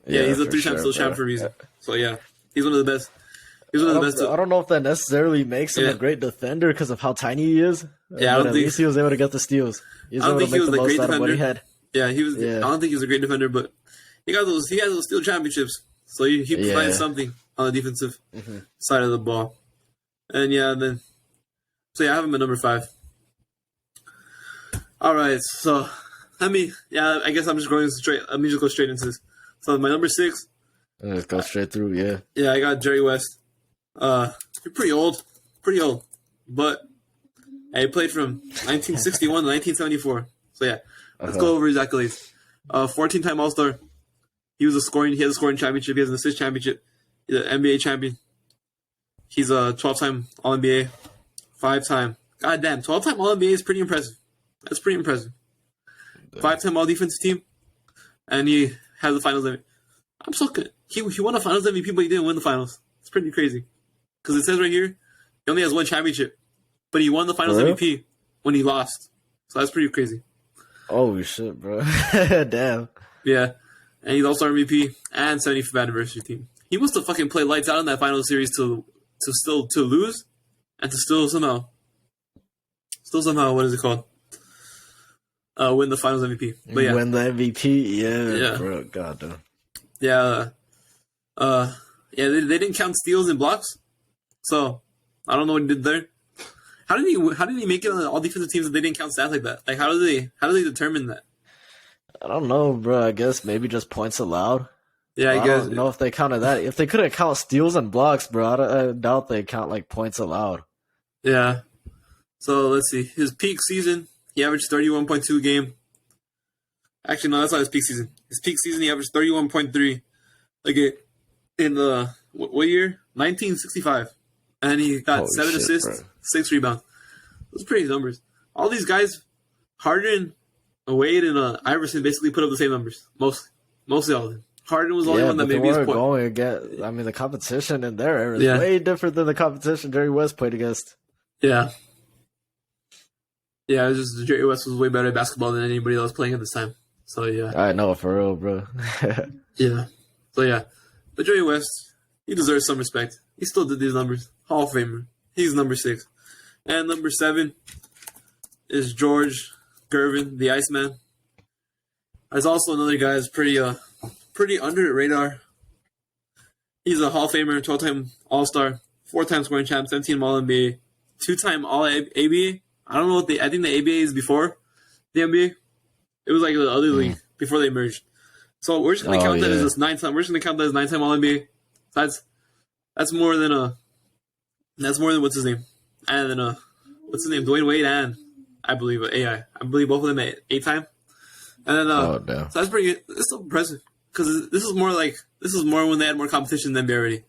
he's a 3-time steal champ for a reason. So yeah, he's one of the best. He's one of the best. I don't know if that necessarily makes him a great defender because of how tiny he is. Yeah, but at least he was able to get the steals. I don't think he was a great defender. Yeah, he was. Yeah. I don't think he was a great defender, but he had those steal championships. So he provided something on the defensive side of the ball. And I have him at number 5. All right, so I guess I'm just going straight. Let me just go straight into this. So my number 6. Let's go straight through. Yeah. Yeah, I got Jerry West. You're pretty old, but he played from 1961 to 1974. So yeah, let's go over his accolades. 14-time All-Star. He has a scoring championship. He has an assist championship. He's an NBA champion. He's a 12-time All-NBA, 5-time. Goddamn, 12-time All-NBA is pretty impressive. That's pretty impressive. 5-time All-Defensive team, and he has the Finals MVP. I'm so good. He won a Finals MVP, but he didn't win the Finals. It's pretty crazy. Because it says right here, he only has 1 championship, but he won the Finals MVP when he lost. So that's pretty crazy. Oh shit, bro! Damn. Yeah, and he's All-Star MVP and 75th anniversary team. He must have fucking played lights out in that final series to lose, and to still somehow what is it called? Win the Finals MVP. But yeah, win the MVP. Yeah, bro. God damn. Yeah, Yeah, they didn't count steals and blocks, so I don't know what he did there. How did he make it on all defensive teams that they didn't count stats like that? Like how do they determine that? I don't know, bro. I guess maybe just points allowed. Yeah, I I guess. don't know if they counted that. If they couldn't count steals and blocks, bro, I doubt they count like points allowed. Yeah. So let's see. His peak season, he averaged 31.2 a game. Actually, no, that's not his peak season. His peak season, he averaged 31.3 like in the what year? 1965, and he got Holy 7 shit, assists, bro. 6 rebounds. Those are pretty numbers. All these guys, Harden, Wade, and Iverson basically put up the same numbers. Mostly all of them. Harden was the only one that but they maybe is weren't point. going against. I mean, the competition in their era is Yeah. way different than the competition Jerry West played against. Yeah. Yeah, it was just Jerry West was way better at basketball than anybody else playing at this time. So yeah. I know, for real, bro. Yeah. So yeah. But Jerry West, he deserves some respect. He still did these numbers. Hall of Famer. He's number 6. And number 7 is George Gervin, the Iceman. There's also another guy that's pretty under the radar. He's a Hall of Famer, 12-time All-Star, 4-time scoring champ, 17 All-NBA, 2-time All-ABA. I don't know what I think the ABA is before the NBA. It was like the other league before they merged. So we're just gonna count that as this 9-time. We're just gonna count that as 9-time All-NBA. That's more than what's his name, and then what's his name, Dwayne Wade, and I believe AI. I believe both of them at 8-time. And then Damn. so that's pretty good. It's still impressive because this is more when they had more competition than NBA already.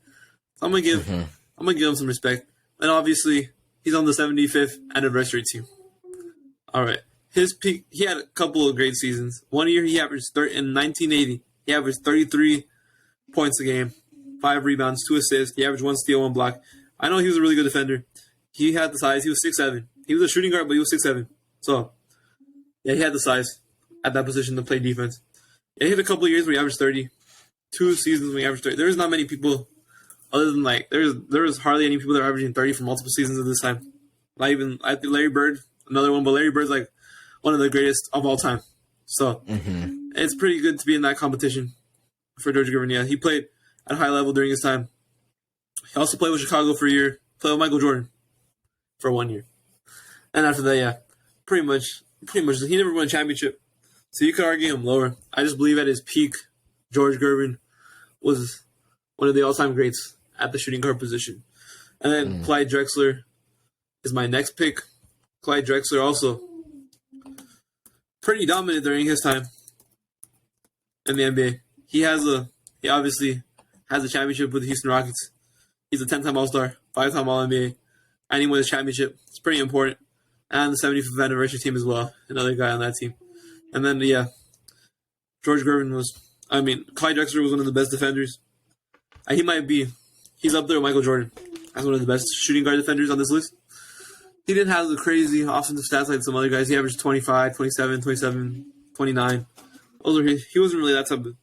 So I'm gonna give him some respect. And obviously he's on the 75th anniversary team. All right, his peak. He had a couple of great seasons. One year he averaged in 1980. He averaged 33 points a game, 5 rebounds, 2 assists. He averaged 1 steal, 1 block. I know he was a really good defender. He had the size. He was 6'7". He was a shooting guard, but he was 6'7". So yeah, he had the size at that position to play defense. Yeah, he had a couple of years where he averaged 30. 2 seasons when he averaged 30. There's not many people other than there was hardly any people that are averaging 30 for multiple seasons at this time. Not even, I think Larry Bird, another one, but Larry Bird's like one of the greatest of all time. So it's pretty good to be in that competition for George Gervin. Yeah, he played at a high level during his time. He also played with Chicago for a year. Played with Michael Jordan for 1 year. And after that, yeah, pretty much, he never won a championship. So you could argue him lower. I just believe at his peak, George Gervin was one of the all-time greats at the shooting guard position. And then Clyde Drexler is my next pick. Clyde Drexler also pretty dominant during his time in the NBA. He obviously has a championship with the Houston Rockets. He's a 10-time All-Star, 5-time All-NBA, and he won his championship. It's pretty important. And the 75th anniversary team as well, another guy on that team. And then, yeah, Clyde Drexler was one of the best defenders. He's up there with Michael Jordan as one of the best shooting guard defenders on this list. He didn't have the crazy offensive stats like some other guys. He averaged 25, 27, 27, 29. He wasn't really that type of.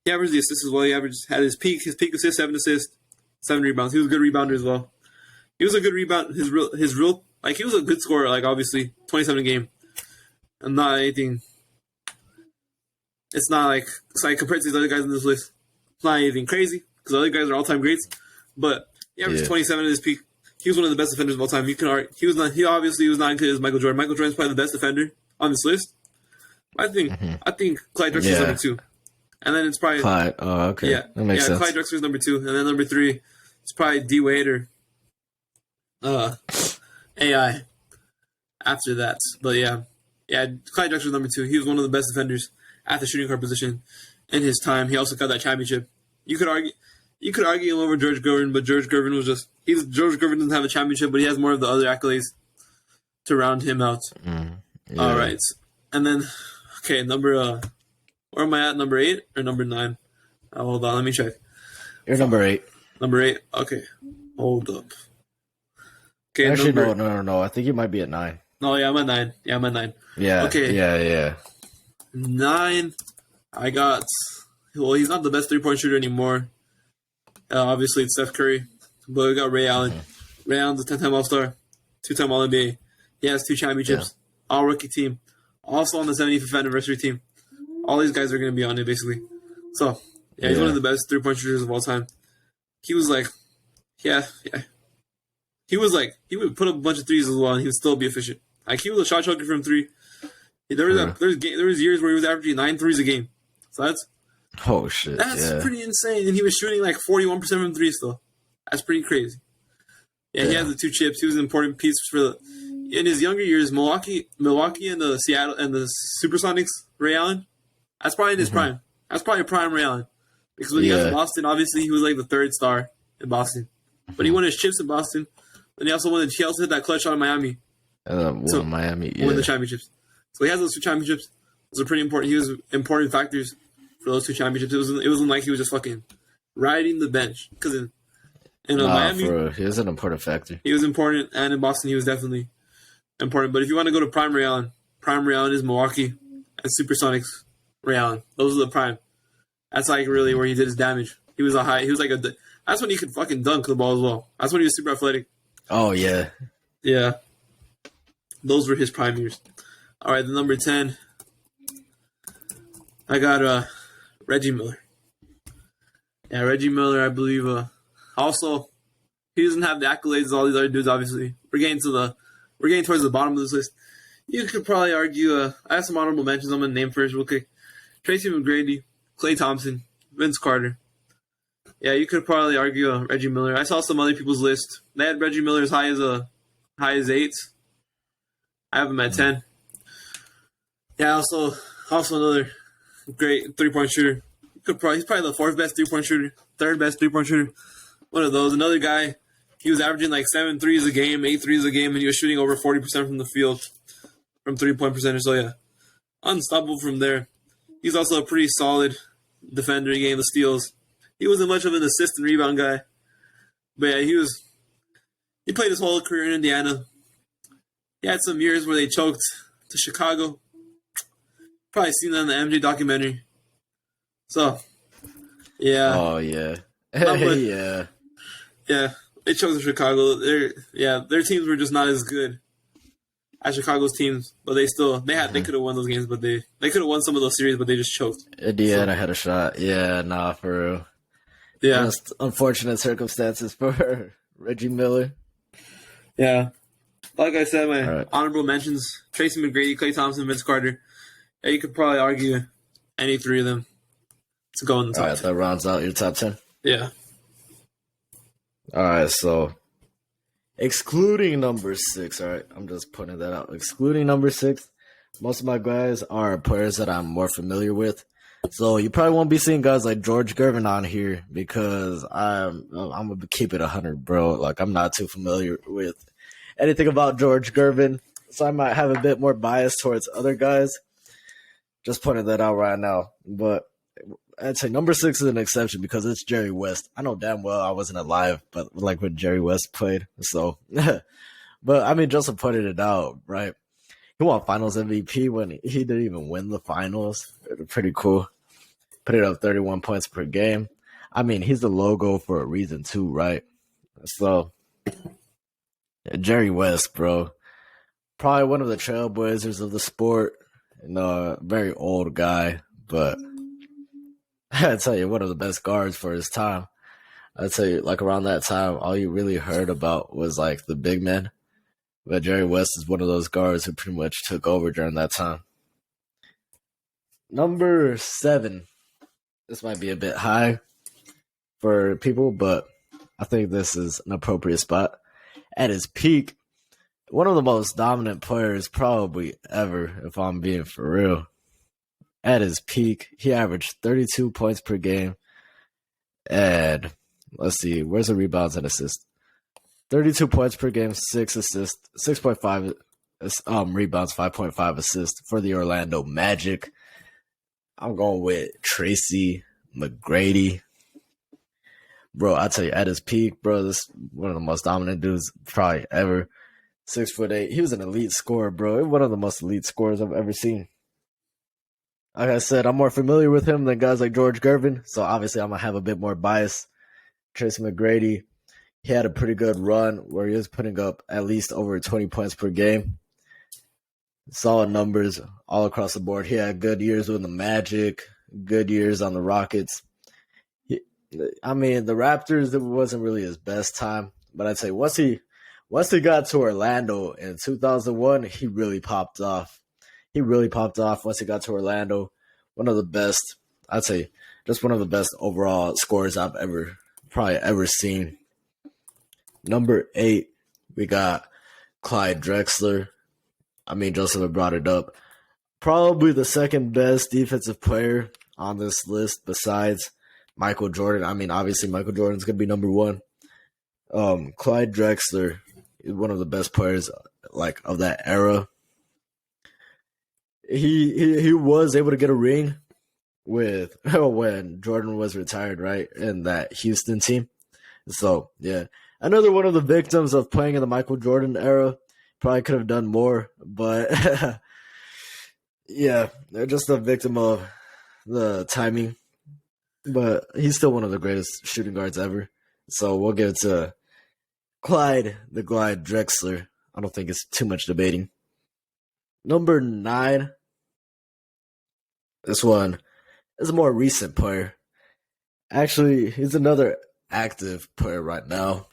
He averaged the assists as well. He had his peak assist, 7 assists, 7 rebounds. He was a good rebounder as well. He was a good rebound. He was a good scorer, like obviously 27 a game. And not anything. It's like compared to these other guys on this list, it's not anything crazy because the other guys are all-time greats. But he averaged 27 at his peak. He was one of the best defenders of all time. You can argue he obviously was not as good as Michael Jordan. Michael Jordan's probably the best defender on this list. I think Clyde Drexler's number 2, and then it's probably Clyde. Oh, okay. Yeah, that makes sense. Clyde Drexler's number 2, and then number 3 is probably D Wade or AI after that. But yeah, Clyde Drexler's number 2. He was one of the best defenders at the shooting guard position in his time. He also got that championship. You could argue him over George Gervin, but George Gervin George Gervin doesn't have a championship, but he has more of the other accolades to round him out. All right, and then where am I at? Number 8 or number 9? Hold on, let me check. You're number 8. Number 8. Okay, hold up. Okay, actually, no. I think you might be at 9. No, yeah, I'm at 9. Yeah. Okay. Yeah. 9. I got. Well, he's not the best 3-point shooter anymore. Obviously, it's Steph Curry. But we got Ray Allen. Ray Allen's a 10-time All-Star, 2-time All-NBA. He has 2 championships. All-rookie team. Also on the 75th anniversary team. All these guys are going to be on it, basically. So, Yeah, he's one of the best 3-point shooters of all time. He was like, yeah. He would put up a bunch of threes as well, and he would still be efficient. Like, he was a shot choker from 3. There was years where he was averaging 9 threes a game. So that's pretty insane. And he was shooting like 41% from 3 still. That's pretty crazy. Yeah, he has the 2 chips. He was an important piece in his younger years. Milwaukee and the Seattle and the Supersonics. Ray Allen. That's probably in his prime. That's probably prime Ray Allen. Because when he got to Boston, obviously he was like the 3rd star in Boston. But he won his chips in Boston. And he also hit that clutch shot in Miami. Won the championships. So he has those 2 championships. Those are pretty important. He was important factors for those 2 championships. It wasn't like he was just fucking riding the bench. Because in Miami, he was an important factor. He was important, and in Boston, he was definitely important. But if you want to go to prime Ray Allen is Milwaukee and Supersonics Ray Allen. Those are the prime. That's like really where he did his damage. That's when he could fucking dunk the ball as well. That's when he was super athletic. Oh, yeah. Yeah. Those were his prime years. All right, the number 10. I got Reggie Miller. Yeah, Reggie Miller, I believe. Also, he doesn't have the accolades as all these other dudes, obviously. We're getting towards the bottom of this list. You could probably argue, I have some honorable mentions I'm going to name first real quick. Tracy McGrady, Klay Thompson, Vince Carter. Yeah, you could probably argue Reggie Miller. I saw some other people's list. They had Reggie Miller as high as 8. I have him at 10. Yeah, also another great 3-point shooter. He's probably the 4th best 3-point shooter, 3rd best 3-point shooter. One of those. Another guy, he was averaging like 7 threes a game, 8 threes a game, and he was shooting over 40% from the field from 3-point percentage. So, yeah, unstoppable from there. He's also a pretty solid defender. He gained the steals. He wasn't much of an assist and rebound guy. But, yeah, he played his whole career in Indiana. He had some years where they choked to Chicago. Probably seen that in the MJ documentary. So, yeah. Oh, yeah. Yeah. Yeah, they choked to Chicago. Their teams were just not as good as Chicago's teams, but they could have won those games, but they could have won some of those series, but they just choked. Indiana had a shot. Yeah, nah, for real. Yeah. Just unfortunate circumstances for Reggie Miller. Yeah. Like I said, my honorable mentions, Tracy McGrady, Klay Thompson, Vince Carter. Yeah, you could probably argue any 3 of them to go in the top 10. All right, that rounds out your top 10. Yeah. All right, so excluding number 6, all right, I'm just putting that out. Excluding number 6, most of my guys are players that I'm more familiar with. So you probably won't be seeing guys like George Gervin on here because I'm going to keep it 100, bro. Like, I'm not too familiar with anything about George Gervin, so I might have a bit more bias towards other guys. Just putting that out right now. But I'd say number 6 is an exception because it's Jerry West. I know damn well I wasn't alive, but like when Jerry West played. So, but I mean, Joseph pointed it out, right? He won Finals MVP when he didn't even win the Finals. Pretty cool. Put it up 31 points per game. I mean, he's the logo for a reason too, right? So, Jerry West, bro. Probably one of the trailblazers of the sport. Very old guy, but I'd tell you, one of the best guards for his time. I'd tell you, like around that time, all you really heard about was like the big men. But Jerry West is one of those guards who pretty much took over during that time. Number 7. This might be a bit high for people, but I think this is an appropriate spot. At his peak, one of the most dominant players probably ever, if I'm being for real. At his peak, he averaged 32 points per game. And let's see, where's the rebounds and assists? 32 points per game, 6 assists, 6.5 rebounds, 5.5 assists for the Orlando Magic. I'm going with Tracy McGrady. Bro, I tell you, at his peak, bro, this is one of the most dominant dudes probably ever. 6'8". He was an elite scorer, bro. One of the most elite scorers I've ever seen. Like I said, I'm more familiar with him than guys like George Gervin, so obviously I'm going to have a bit more bias. Tracy McGrady, he had a pretty good run where he was putting up at least over 20 points per game. Solid numbers all across the board. He had good years with the Magic, good years on the Rockets. I mean, the Raptors, it wasn't really his best time, but I'd say once he got to Orlando in 2001, he really popped off. He really popped off once he got to Orlando. One of the best, I'd say, just one of the best overall scorers I've probably ever seen. Number 8, we got Clyde Drexler. I mean, Joseph brought it up. Probably the second best defensive player on this list besides Michael Jordan. I mean, obviously Michael Jordan's gonna be number 1. Clyde Drexler is one of the best players like of that era. He was able to get a ring with when Jordan was retired, right, in that Houston team. So yeah, another one of the victims of playing in the Michael Jordan era. Probably could have done more, but yeah, they're just a victim of the timing. But he's still one of the greatest shooting guards ever. So we'll give it to Clyde Drexler. I don't think it's too much debating. Number 9. This one is a more recent player. Actually, he's another active player right now.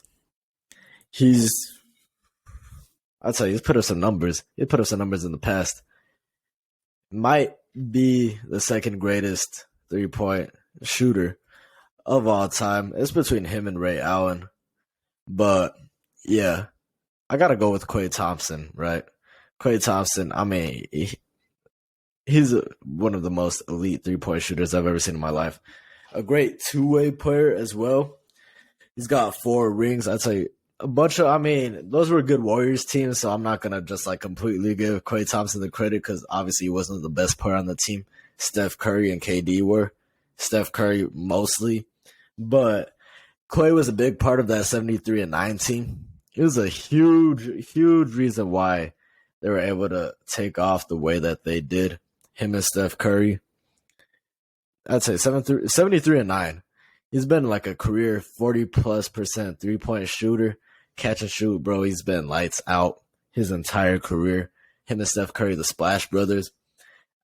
I'll tell you, he's put up some numbers. He put up some numbers in the past. Might be the second greatest 3-point shooter of all time. It's between him and Ray Allen. But, yeah, I got to go with Klay Thompson, right? Klay Thompson, I mean, he's one of the most elite 3-point shooters I've ever seen in my life. A great two-way player as well. He's got 4 rings. I'd say a bunch of, I mean, those were good Warriors teams, so I'm not going to just like completely give Klay Thompson the credit because obviously he wasn't the best player on the team. Steph Curry and KD were. Steph Curry mostly. But Klay was a big part of that 73-9 team. It was a huge, huge reason why they were able to take off the way that they did. Him and Steph Curry. I'd say 73-9. He's been like a career 40+% 3-point shooter. Catch and shoot, bro. He's been lights out his entire career. Him and Steph Curry, the Splash Brothers.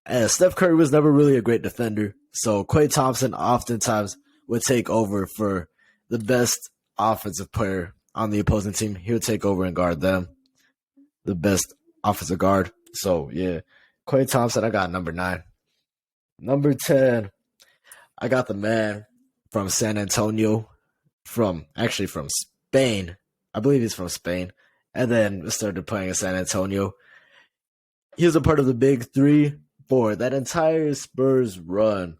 And Steph Curry was never really a great defender. So Klay Thompson oftentimes would take over for the best offensive player on the opposing team. He would take over and guard them. The best offensive guard. So, yeah. Klay Thompson, I got number 9. Number 10, I got the man from San Antonio, from Spain. I believe he's from Spain. And then started playing in San Antonio. He was a part of the Big 3 for that entire Spurs run.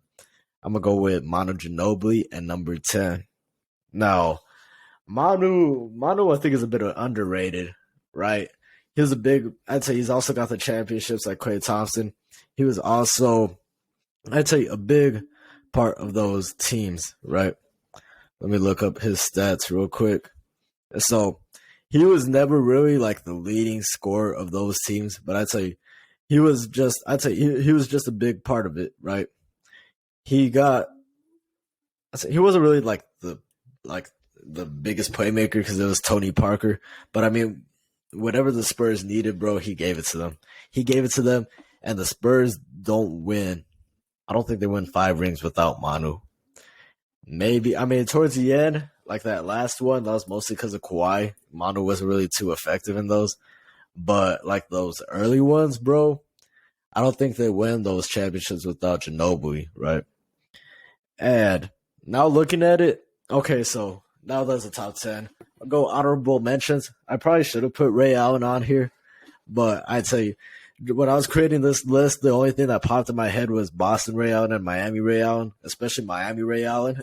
I'm going to go with Manu Ginobili at number 10. Now, Manu, I think, is a bit underrated, right? He was I'd say he's also got the championships like Klay Thompson. He was also, I'd say, a big part of those teams, right? Let me look up his stats real quick. So he was never really like the leading scorer of those teams, but I'd say he was just a big part of it, right? He wasn't really like the biggest playmaker because it was Tony Parker, but I mean, whatever the Spurs needed, bro, he gave it to them. And the Spurs don't win. I don't think they win 5 rings without Manu. Maybe, I mean, towards the end, like that last one, that was mostly because of Kawhi. Manu wasn't really too effective in those. But like those early ones, bro, I don't think they win those championships without Ginobili, right? And now looking at it, okay, so now that's the top 10. I'll go honorable mentions. I probably should have put Ray Allen on here, but I'd tell you, when I was creating this list, the only thing that popped in my head was Boston Ray Allen and Miami Ray Allen, especially Miami Ray Allen.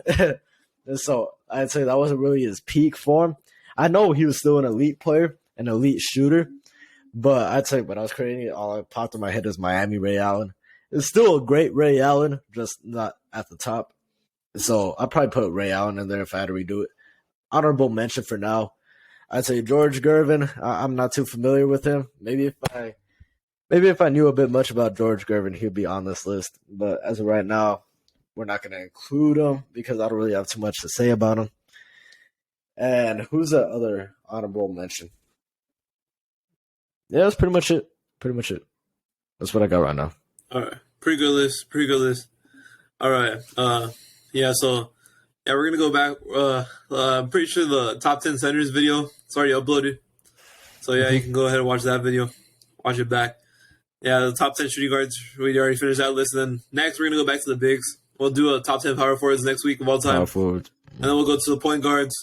And so I'd say that wasn't really his peak form. I know he was still an elite player, an elite shooter, but I'd say when I was creating it, all that popped in my head was Miami Ray Allen. It's still a great Ray Allen, just not at the top. So I'd probably put Ray Allen in there if I had to redo it. Honorable mention for now, I'd say George Gervin. I'm not too familiar with him. Maybe if I knew a bit much about George Gervin, he'd be on this list. But as of right now, we're not going to include him because I don't really have too much to say about him. And who's the other honorable mention? Yeah, that's pretty much it. That's what I got right now. All right. Pretty good list. All right. Yeah, so Yeah, we're gonna go back. I'm pretty sure the top 10 centers video is already uploaded. So yeah, you can go ahead and watch that video. Watch it back. Yeah, the top 10 shooting guards. We already finished that list. And then next, we're gonna go back to the bigs. We'll do a top 10 power forwards next week of all time. Power forward. And then we'll go to the point guards,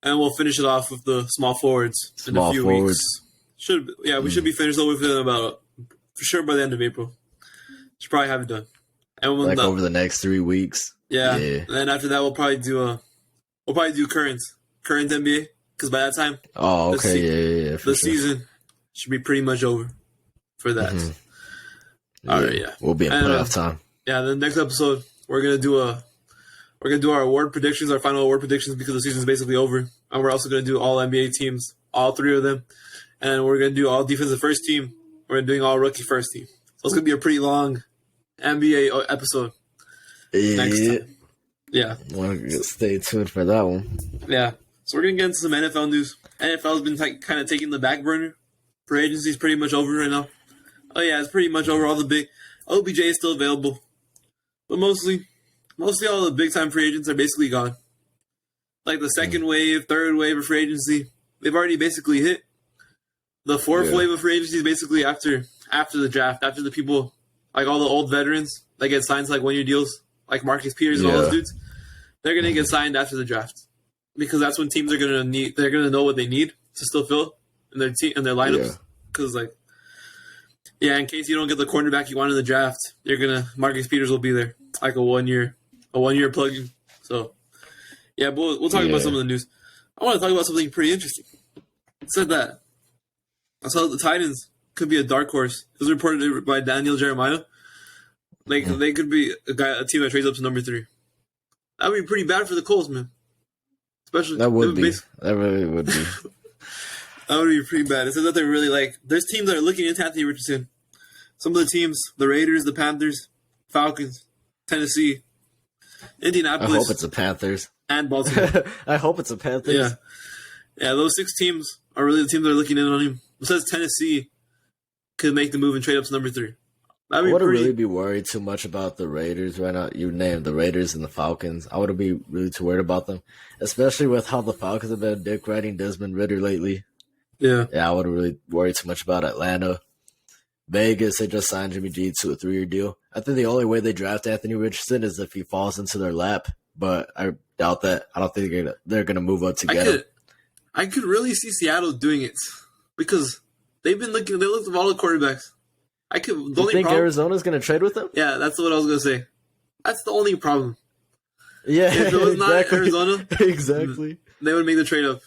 and we'll finish it off with the small forwards in a few weeks. We should be finished with it about for sure by the end of April. Should probably have it done. And when over the next 3 weeks. Yeah. And then after that, we'll probably do current NBA, because by that time, the season should be pretty much over for that. Mm-hmm. All right, yeah, we'll be in playoff time. Yeah, the next episode we're gonna do our award predictions, our final award predictions, because the season's basically over, and we're also gonna do all NBA teams, all 3 of them, and we're gonna do all defensive first team. We're doing all rookie first team. So it's gonna be a pretty long NBA episode. Next time. Yeah. Stay tuned for that one. Yeah. So we're gonna get into some NFL news. NFL's been kind of taking the back burner. Free agency's pretty much over right now. Oh yeah, it's pretty much over. All the big OBJ is still available, but mostly all the big time free agents are basically gone. Like the second wave, third wave of free agency, they've already basically hit. The fourth wave of free agency is basically after the draft, after the people, like all the old veterans that get signed to like 1-year deals, like Marcus Peters and all those dudes. They're gonna get signed after the draft, because that's when teams are gonna need. They're gonna know what they need to still fill in their team and their lineups. Because in case you don't get the cornerback you want in the draft, Marcus Peters will be there, like a 1-year plug-in. So yeah, but we'll talk about some of the news. I want to talk about something pretty interesting. It said that I saw that the Titans could be a dark horse. It was reported by Daniel Jeremiah. Like they could be a team that trades up to number 3. That would be pretty bad for the Colts, man. Especially that would be. That really would be. That would be pretty bad. It says that they're really there's teams that are looking into Anthony Richardson. Some of the teams: the Raiders, the Panthers, Falcons, Tennessee, Indianapolis. I hope it's the Panthers and Baltimore. I hope it's the Panthers. Yeah. Those 6 teams are really the teams that are looking in on him. It says Tennessee could make the move and trade up to number 3. I wouldn't really be worried too much about the Raiders right now. You named the Raiders and the Falcons. I wouldn't be really too worried about them, especially with how the Falcons have been dick riding Desmond Ridder lately. Yeah, I wouldn't really worry too much about Atlanta. Vegas, they just signed Jimmy G to a 3-year deal. I think the only way they draft Anthony Richardson is if he falls into their lap, but I doubt that. I don't think they're going to move up together. I could really see Seattle doing it, because they've been looking. They looked at all the quarterbacks. You think Arizona's going to trade with them? Yeah, that's what I was going to say. That's the only problem. Yeah, if it was not Arizona, exactly, they would make the trade up.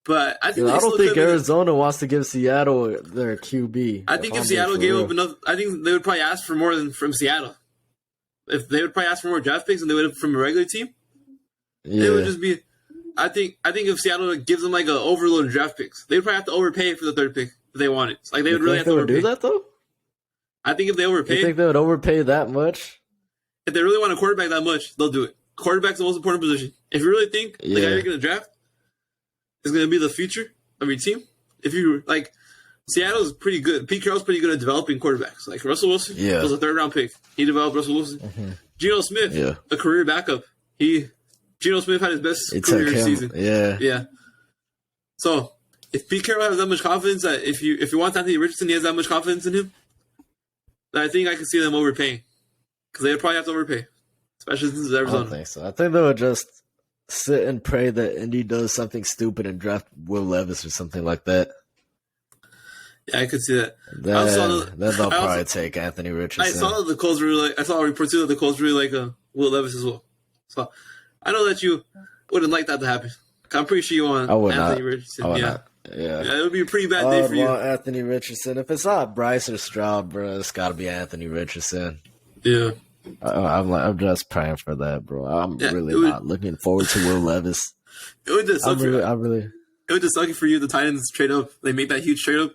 But I think I don't think Arizona wants to give Seattle their QB. I think if Seattle gave up enough, I think they would probably ask for more than from Seattle. If they would probably ask for more draft picks than they would have from a regular team, it would just be. I think if Seattle gives them like an overload of draft picks, they would probably have to overpay for the 3rd pick if they want it. Like they would really have to overpay. Do that though? I think if they overpay, you think they would overpay that much? If they really want a quarterback that much, they'll do it. Quarterback's the most important position. If you really think the guy you're going to draft is going to be the future of your team, if you Seattle's pretty good. Pete Carroll's pretty good at developing quarterbacks. Like Russell Wilson was a 3rd round pick. He developed Russell Wilson. Mm-hmm. Geno Smith, a career backup. Geno Smith had his best career season. Yeah. So if Pete Carroll has that much confidence that if you want Anthony Richardson, he has that much confidence in him, then I think I can see them overpaying, because they would probably have to overpay, especially since it's Arizona. I don't think so. I think they would just sit and pray that Indy does something stupid and draft Will Levis or something like that. Yeah, I could see that. Then they'll probably take Anthony Richardson. I saw that the Colts really I saw a report too that the Colts really like Will Levis as well. So I know that you wouldn't like that to happen. I'm pretty sure you want Anthony Richardson. Yeah, it would be a pretty bad day for you. Anthony Richardson. If it's not Bryce or Stroud, bro, it's got to be Anthony Richardson. Yeah. I'm just praying for that, bro. I'm really not looking forward to Will Levis. It would just suck it would just suck for you. The Titans trade up. They make that huge trade up.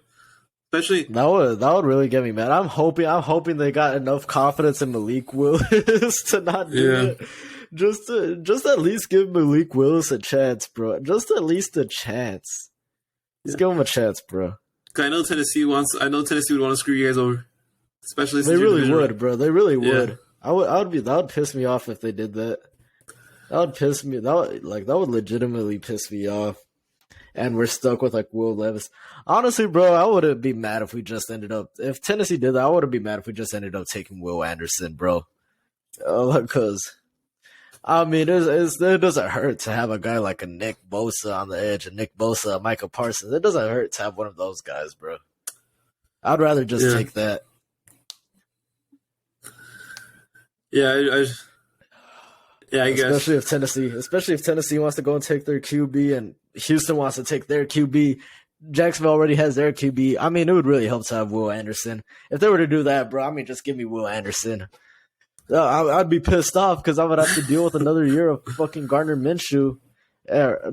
Especially that would really get me mad. I'm hoping they got enough confidence in Malik Willis to not do it. Just at least give Malik Willis a chance, bro. Just at least a chance. Just give him a chance, bro. I know Tennessee would want to screw you guys over. Especially they really would, bro. They really would. That would piss me off if they did that. That would piss me. That would legitimately piss me off. And we're stuck with like Will Levis. Honestly, bro, I wouldn't be mad if we just ended up. If Tennessee did that, I wouldn't be mad if we just ended up taking Will Anderson, bro. Because I mean, it doesn't hurt to have a guy like a Nick Bosa on the edge, a Nick Bosa, a Micah Parsons. It doesn't hurt to have one of those guys, bro. I'd rather just take that. Yeah, I guess. Especially if Tennessee wants to go and take their QB and Houston wants to take their QB. Jacksonville already has their QB. I mean, it would really help to have Will Anderson. If they were to do that, bro, I mean, just give me Will Anderson. I'd be pissed off because I would have to deal with another year of fucking Gardner Minshew.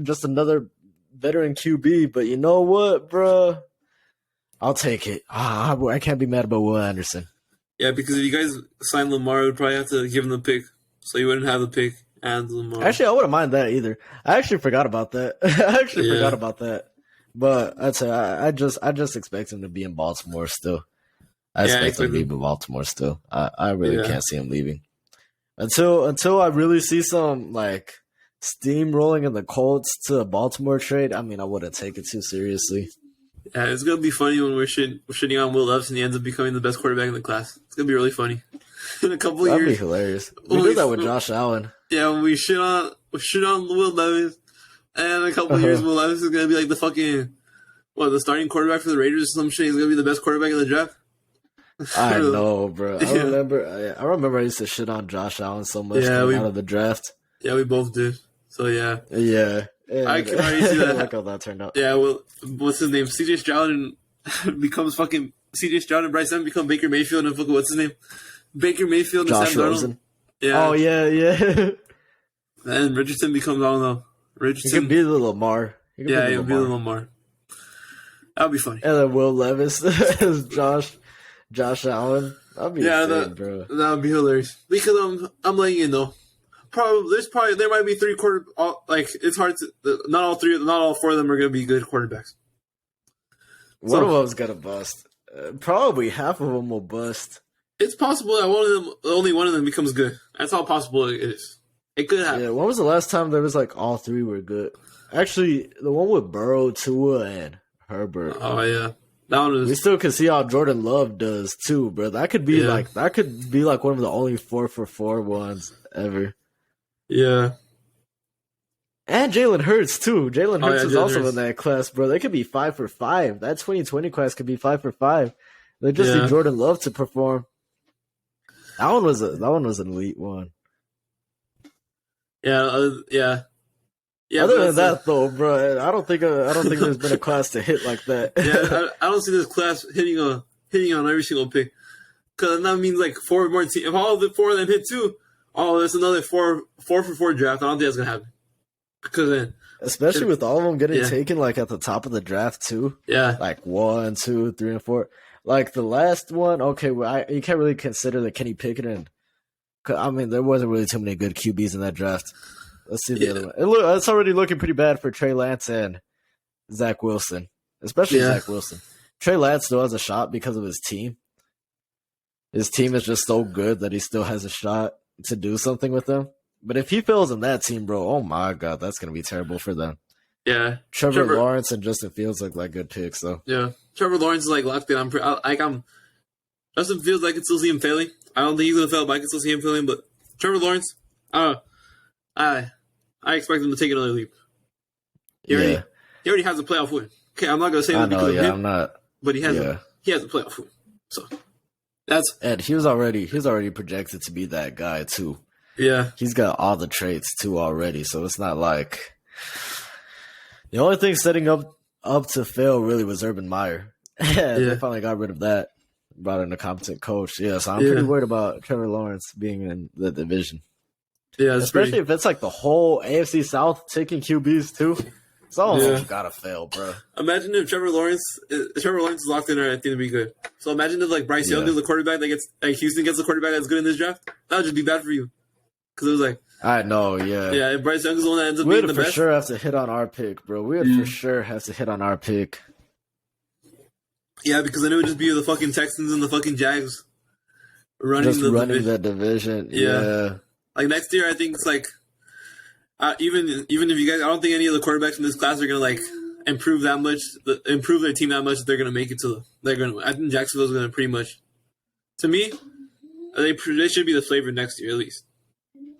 Just another veteran QB. But you know what, bro? I'll take it. I can't be mad about Will Anderson. Yeah, because if you guys sign Lamar, we'd probably have to give him the pick. So you wouldn't have the pick and Lamar. Actually, I wouldn't mind that either. I actually forgot about that. Forgot about that. But I'd say I just expect him to be in Baltimore still. I expect him to be in Baltimore still. I really can't see him leaving. Until I really see some like steam rolling in the Colts to a Baltimore trade, I mean I wouldn't take it too seriously. Yeah, it's gonna be funny when we're shitting on Will Levis and he ends up becoming the best quarterback in the class. It's gonna be really funny. In a couple of years. That'd be hilarious. We did that with Josh Allen. Yeah, when we shit on Will Levis, and in a couple of years, Will Levis is gonna be like the fucking the starting quarterback for the Raiders or some shit. He's gonna be the best quarterback in the draft. I know, bro. I remember I used to shit on Josh Allen so much coming out of the draft. Yeah, we both did. So yeah. Yeah. I can already see that. I like how that turned out. Yeah, well, what's his name? CJ Stroud becomes fucking CJ Stroud and Bryce Young become Baker Mayfield and fucking what's his name? Baker Mayfield and Josh Sam Rosen. Darnold. Yeah. Oh yeah. And Richardson becomes, I don't know. He could be the Lamar. He'll be the Lamar. That would be funny. And then Will Levis as Josh Allen. That'd be insane, bro. That would be hilarious. Because I'm letting you know. There might be three it's hard to not all four of them are gonna be good quarterbacks. One of them's gonna bust. Probably half of them will bust. It's possible that only one of them becomes good. That's how possible it is. It could happen. Yeah, when was the last time there was like all three were good? Actually, the one with Burrow, Tua, and Herbert. Oh yeah, that one is. We still can see how Jordan Love does too, bro. That could be like one of the only 4-for-4 ones ever. Yeah. And Jalen Hurts too. Jalen Hurts is also Hurts. in that class, bro. They could be 5-for-5. That 2020 class could be 5-for-5. They just need Jordan Love to perform. That one was an elite one. Yeah, yeah. Other than that, though, bro, I don't think there's been a class to hit like that. Yeah, I don't see this class hitting on every single pick. Because that means like four more teams. If all the four of them hit too, there's another 4-for-4 draft. I don't think that's gonna happen. Because then, especially with all of them getting taken like at the top of the draft too. Yeah, like 1, 2, 3, and 4. Like the last one, okay, you can't really consider the Kenny Pickett and. I mean, there wasn't really too many good QBs in that draft. Let's see the other one. It's already looking pretty bad for Trey Lance and Zach Wilson, especially Zach Wilson. Trey Lance still has a shot because of his team. His team is just so good that he still has a shot to do something with them. But if he fails in that team, bro, oh my God, that's going to be terrible for them. Yeah. Trevor Lawrence and Justin Fields look like good picks, though. Yeah. Trevor Lawrence is like locked in. Justin Fields, I can still see him failing. I don't think he's going to fail, but I can still see him failing. But Trevor Lawrence, I expect him to take another leap. He already has a playoff win. Okay, I'm not going to say that because of him. I'm not. But he has a playoff win. So and he was already projected to be that guy too. Yeah, he's got all the traits too already. So it's not like the only thing setting up to fail really was Urban Meyer. They finally got rid of that. Brought in a competent coach. Yeah, so I'm pretty worried about Trevor Lawrence being in the division. Yeah, especially if it's like the whole AFC South taking QBs too. It's almost gotta fail, bro. Imagine if Trevor Lawrence is locked in, I think it'd be good. So imagine if like Bryce Young is the quarterback that gets Houston gets the quarterback that's good in this draft. That would just be bad for you. Because it was like I know, yeah. Yeah, if Bryce Young is the one that ends up being the best. We would for sure have to hit on our pick, bro. We would for sure have to hit on our pick. Yeah, because then it would just be the fucking Texans and the fucking Jags running the division. Yeah. Like next year, I think it's like Even if you guys, I don't think any of the quarterbacks in this class are gonna like improve that much, improve their team that much that they're gonna make it to. I think Jacksonville's gonna pretty much. To me, they should be the favorite next year at least.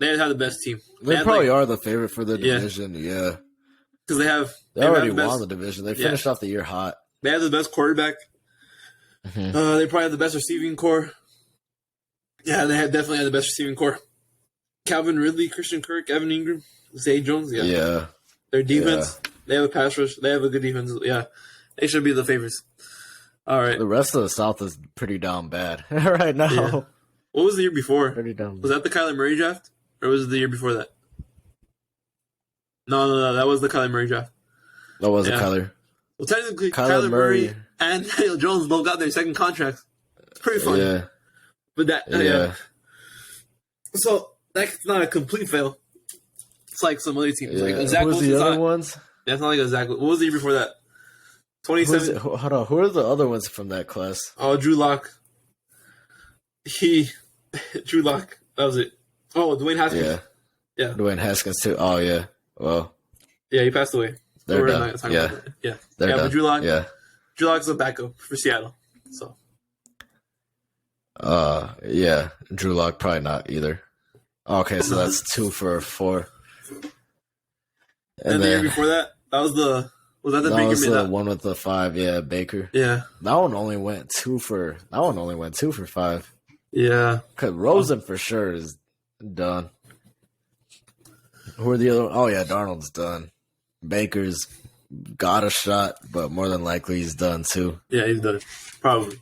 They have the best team. They probably are the favorite for the division. Yeah, because they already won the division. They finished off the year hot. They have the best quarterback. Mm-hmm. They probably have the best receiving core. Yeah, they definitely have the best receiving core. Calvin Ridley, Christian Kirk, Evan Ingram, Zay Jones. Yeah. Their defense, they have a pass rush. They have a good defense. Yeah, they should be the favorites. All right. The rest of the South is pretty down bad right now. Yeah. What was the year before? Pretty down. Was that the Kyler Murray draft? Or was it the year before that? No. That was the Kyler Murray draft. That wasn't Kyler. Well, technically, Kyler Murray and Daniel Jones both got their second contracts. It's pretty funny. Yeah. But that, So, that's not a complete fail. It's like some other teams. Yeah. Like Zach Who's Wilson's the other ones? That's not like a Zach. What was the year before that? 27. Hold on. Who are the other ones from that class? Oh, Drew Lock. Drew Lock. That was it. Oh, Dwayne Haskins. Yeah. Dwayne Haskins too. Oh yeah. Well. Yeah, he passed away. They're done. Yeah. They're done. But Drew Lock. Yeah. Drew Lock's a backup for Seattle. So. Yeah. Drew Lock probably not either. Okay, so that's 2 for 4. And the year before that, was that the Baker? Was the one with the 5? Yeah, Baker. Yeah. That one only went 2 for 5. Yeah. Cause Rosen for sure is done. Who are the other? Oh yeah, Darnold's done. Baker's got a shot, but more than likely he's done too. Yeah, he's done. Probably.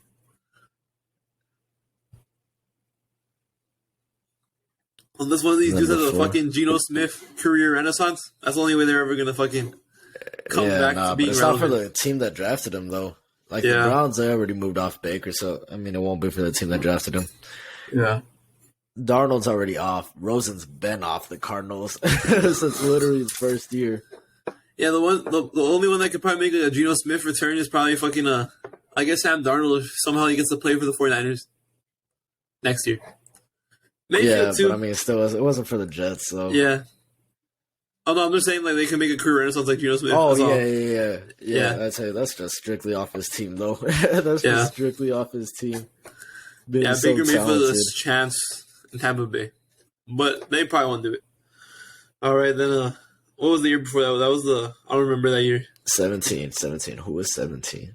Unless one of these dudes has a fucking Geno Smith career renaissance, that's the only way they're ever gonna fucking come back to being it's relevant. not for the team that drafted him though. Like the Browns, they already moved off Baker, so I mean it won't be for the team that drafted him. Yeah. Darnold's already off. Rosen's been off the Cardinals since literally his first year. Yeah, the only one that could probably make a Geno Smith return is probably fucking I guess Sam Darnold if somehow he gets to play for the 49ers next year. Mayfield too. But I mean it wasn't for the Jets, so yeah. Oh no, I'm just saying like they can make a career renaissance like Geno Smith. Oh yeah. I'd say that's just strictly off his team though. That's just strictly off his team. Baker Mayfield has a chance in Tampa Bay, but they probably won't do it. All right, then. What was the year before that? That was I don't remember that year. 17. Who was 17?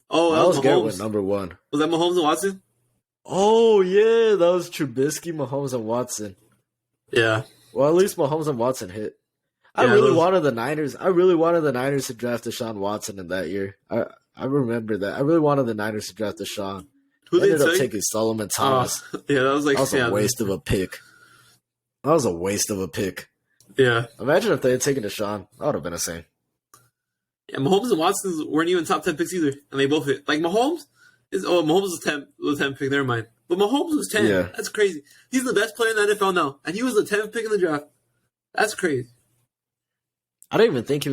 Oh, that was Garrett with number 1. Was that Mahomes and Watson? Oh yeah, that was Trubisky, Mahomes, and Watson. Yeah. Well, at least Mahomes and Watson hit. I really wanted the Niners to draft Deshaun Watson in that year. I remember that. I really wanted the Niners to draft Deshaun. Who ended up taking Solomon Thomas. Yeah, that was like a waste of a pick. That was a waste of a pick. Yeah. Imagine if they had taken Deshaun. That would have been insane. Yeah, Mahomes and Watson weren't even top 10 picks either, and they both hit. Like Mahomes was 10 pick. Never mind. But Mahomes was 10. Yeah. That's crazy. He's the best player in the NFL now, and he was the 10th pick in the draft. That's crazy. I didn't even think he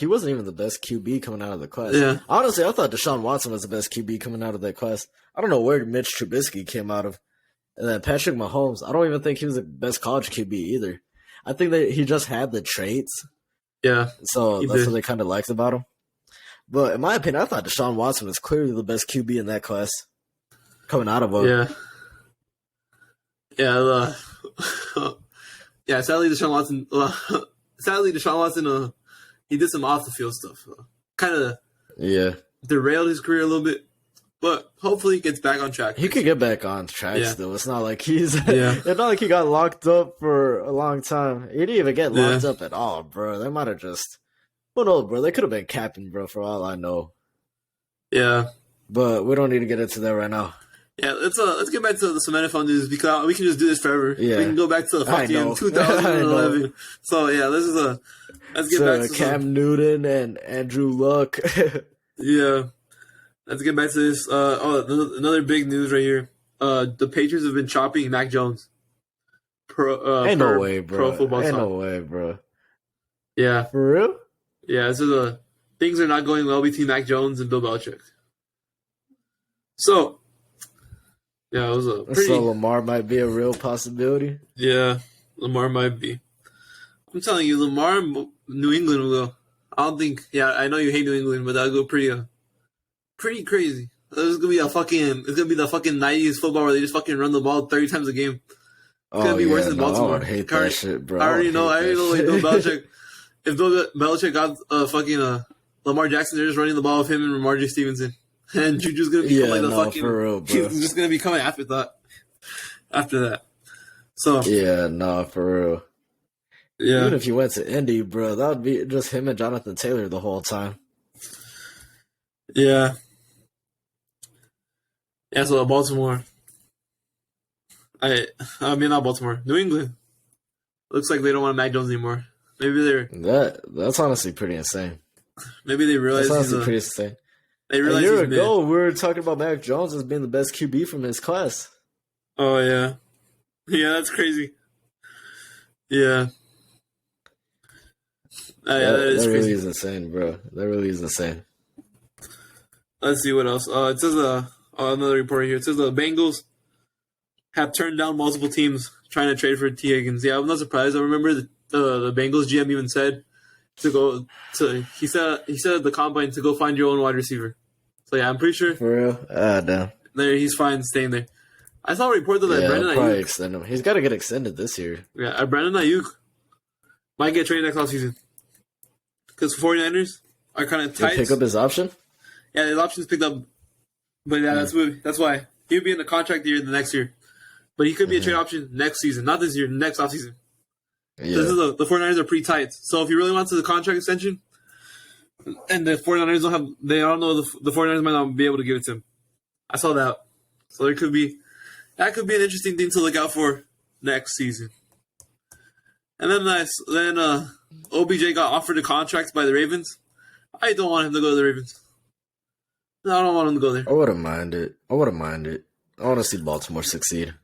wasn't even the best QB coming out of the class. Yeah. Honestly, I thought Deshaun Watson was the best QB coming out of that class. I don't know where Mitch Trubisky came out of. And then Patrick Mahomes, I don't even think he was the best college QB either. I think that he just had the traits. Yeah. So that's what they kind of liked about him. But in my opinion, I thought Deshaun Watson was clearly the best QB in that class coming out of him. Yeah. Yeah. Yeah, sadly, Deshaun Watson, he did some off the field stuff. Kind of derailed his career a little bit, but hopefully he gets back on track. He could get back on track still. It's not like it's not like he got locked up for a long time. He didn't even get locked up at all, bro. They might have just, who knows, bro? They could have been capping, bro, for all I know. Yeah. But we don't need to get into that right now. Yeah, let's get back to some NFL news because we can just do this forever. Yeah. We can go back to the fucking 2011. So yeah, let's get back to Cam Newton and Andrew Luck. Yeah, let's get back to this. Another big news right here. The Patriots have been chopping Mac Jones. No way, bro. Pro Football Talk. No way, bro. Yeah, for real. Yeah, so things are not going well between Mac Jones and Bill Belichick. So. Yeah, it was So Lamar might be a real possibility. Yeah, Lamar might be. I'm telling you, Lamar and New England will go. I don't think. Yeah, I know you hate New England, but that'll go pretty crazy. It's gonna be the fucking 90s football where they just fucking run the ball 30 times a game. It's gonna be worse than Baltimore. I would hate that shit, bro. I already know. Like Bill Belichick. If Bill Belichick got Lamar Jackson, they're just running the ball with him and Ramondre Stevenson, and Juju's gonna become for real, bro. He's just gonna become an afterthought after that. So for real. Yeah. Even if you went to Indy, bro, that would be just him and Jonathan Taylor the whole time. Yeah. Yeah, so Baltimore. I mean, not Baltimore. New England. Looks like they don't want Mac Jones anymore. Maybe that's honestly pretty insane. Maybe they realize that's honestly pretty insane. They realize a year ago, we were talking about Mac Jones as being the best QB from his class. Oh, yeah. Yeah, that's crazy. Yeah. That is really crazy. Is insane, bro. That really is insane. Let's see what else. It says another report here. It says the Bengals have turned down multiple teams trying to trade for T. Higgins. Yeah, I'm not surprised. I remember the Bengals GM even said he said at the combine to go find your own wide receiver. So yeah, I'm pretty sure. For real? Damn. He's fine staying there. I saw a report that Brandon probably Ayuk extend him. He's got to get extended this year. Yeah, Brandon Ayuk might get traded next offseason. Because 49ers are kind of tight. Pick up his option? Yeah, his option's picked up. But yeah, that's why. He'll be in the contract year the next year. But he could be a trade option next season. Not this year, next offseason. Yeah. The 49ers are pretty tight. So if he really wants the contract extension, and the 49ers don't know the 49ers might not be able to give it to him. I saw that. So that could be an interesting thing to look out for next season. And then OBJ got offered a contract by the Ravens. I don't want him to go to the Ravens. No, I don't want him to go there. I wouldn't mind it. I want to see Baltimore succeed.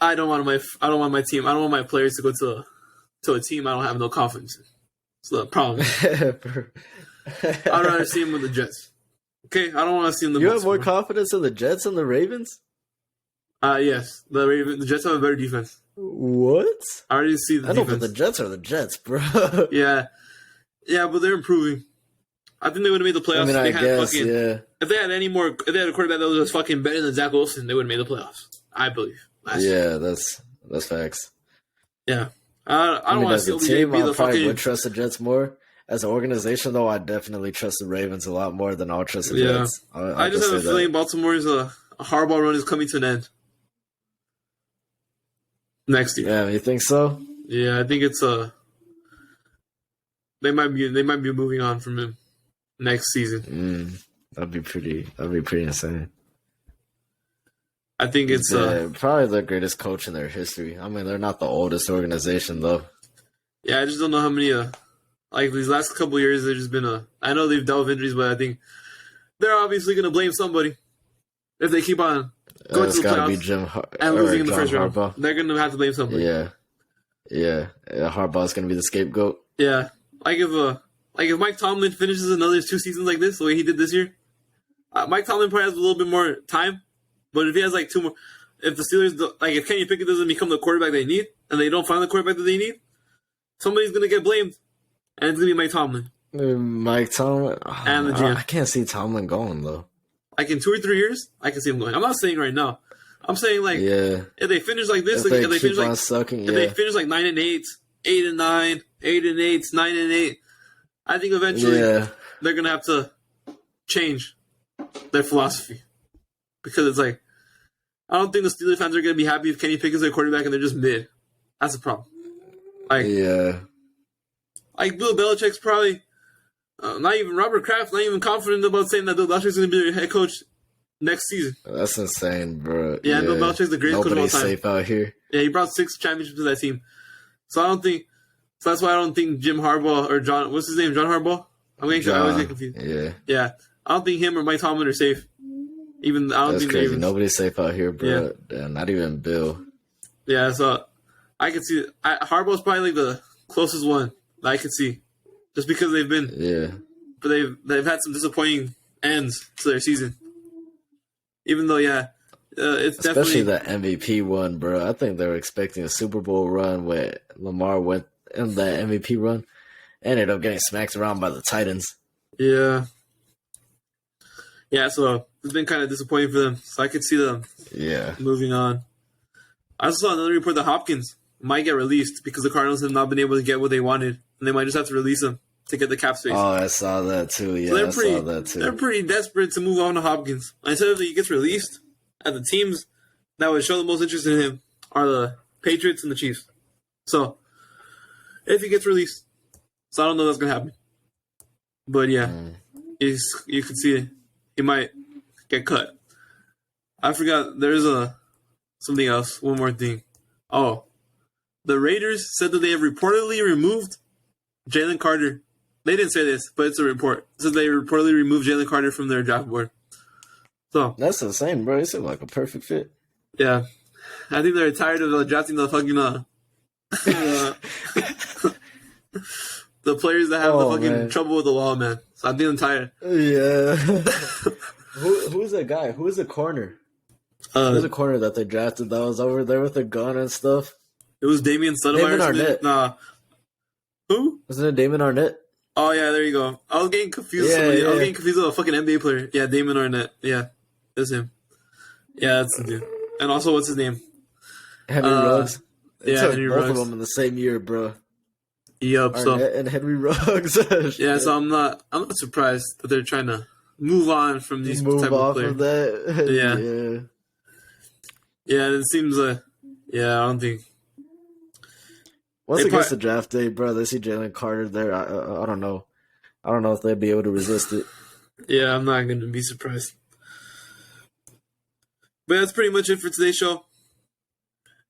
I don't want my team. I don't want my players to go to a team I don't have no confidence in. It's the problem. I'd rather see him with the Jets. Okay, I don't want to see him. You have more confidence in the Jets than the Ravens? Yes. The Jets have a better defense. What? I already see the defense. But the Jets are the Jets, bro. Yeah, but they're improving. I think they would have made the playoffs. If they had a quarterback that was just fucking better than Zach Wilson, they would have made the playoffs. I believe. That's facts. Yeah, I don't want to see OBJ be the fucking. Would trust the Jets more as an organization, though. I definitely trust the Ravens a lot more than I'll trust the Jets. I just have a feeling Baltimore's a Harbaugh run is coming to an end next year. Yeah, you think so? Yeah, I think it's they might be moving on from him next season. That'd be pretty insane. I think it's probably the greatest coach in their history. I mean, they're not the oldest organization though. Yeah, I just don't know how many these last couple of years there's just been I know they've dealt with injuries, but I think they're obviously gonna blame somebody if they keep on going to the playoffs and losing in the first round. They're gonna have to blame somebody. Yeah. Harbaugh's gonna be the scapegoat. Yeah, if Mike Tomlin finishes another 2 seasons like this, the way he did this year, Mike Tomlin probably has a little bit more time. But if he has 2 more, if the Steelers if Kenny Pickett doesn't become the quarterback they need, and they don't find the quarterback that they need, somebody's gonna get blamed, and it's gonna be Mike Tomlin. Mike Tomlin and the GM. I can't see Tomlin going though. In 2 or 3 years, I can see him going. I'm not saying right now. I'm saying if they finish like this, if they finish they finish 9-8, 8-9, 8-8, 9-8, I think eventually they're gonna have to change their philosophy because it's I don't think the Steelers fans are gonna be happy if Kenny Pickett's their quarterback and they're just mid. That's a problem. Bill Belichick's probably not even Robert Kraft, not even confident about saying that Bill Belichick's gonna be their head coach next season. That's insane, bro. Yeah, Bill Belichick's the greatest coach of all time. Nobody's safe out here. Yeah, he brought 6 championships to that team. So that's why I don't think Jim Harbaugh or John Harbaugh? I always get confused. Yeah. I don't think him or Mike Tomlin are safe. That's crazy. Nobody's safe out here, bro. Yeah. Not even Bill. Yeah, so I could see Harbaugh's probably the closest one that I could see, just because they've been. Yeah. But they've had some disappointing ends to their season. Even though, it's especially definitely the MVP one, bro. I think they were expecting a Super Bowl run where Lamar went in that MVP run. Ended up getting smacked around by the Titans. Yeah. Yeah, so it's been kind of disappointing for them. So I could see them moving on. I also saw another report that Hopkins might get released because the Cardinals have not been able to get what they wanted, and they might just have to release him to get the cap space. Oh, I saw that too. Yeah, so I saw that too. They're pretty desperate to move on to Hopkins. Instead of he gets released, and the teams that would show the most interest in him are the Patriots and the Chiefs. So, if he gets released, so I don't know if that's going to happen. But yeah, you can see it. He might get cut. I forgot, there's something else, one more thing. Oh, the Raiders said that they have reportedly removed Jalen Carter. They didn't say this, but it's a report. It says they reportedly removed Jalen Carter from their draft board. So that's the same, bro. It seemed like a perfect fit. Yeah. I think they're tired of drafting the fucking the players that have the fucking trouble with the law, man. So I'm feeling tired. Yeah. Who's that guy? Who's the corner? Who's the corner that they drafted that was over there with the gun and stuff? It was Damian Stoudemire. Arnett. Nah. Who? Wasn't it Damon Arnett? Oh, yeah, there you go. I was getting confused. I was getting confused with a fucking NBA player. Yeah, Damon Arnett. Yeah, that's him. Yeah, that's the dude. And also, what's his name? Henry Ruggs. Yeah, Henry both Ruggs. of them in the same year, bro. Yup. Arnett and Henry Ruggs. Yeah, so I'm not surprised that they're trying to move on from these type of players. Of that. Yeah, it seems I don't think. Once it gets to draft day, bro, they see Jalen Carter there. I don't know. I don't know if they'd be able to resist it. Yeah, I'm not going to be surprised. But that's pretty much it for today's show.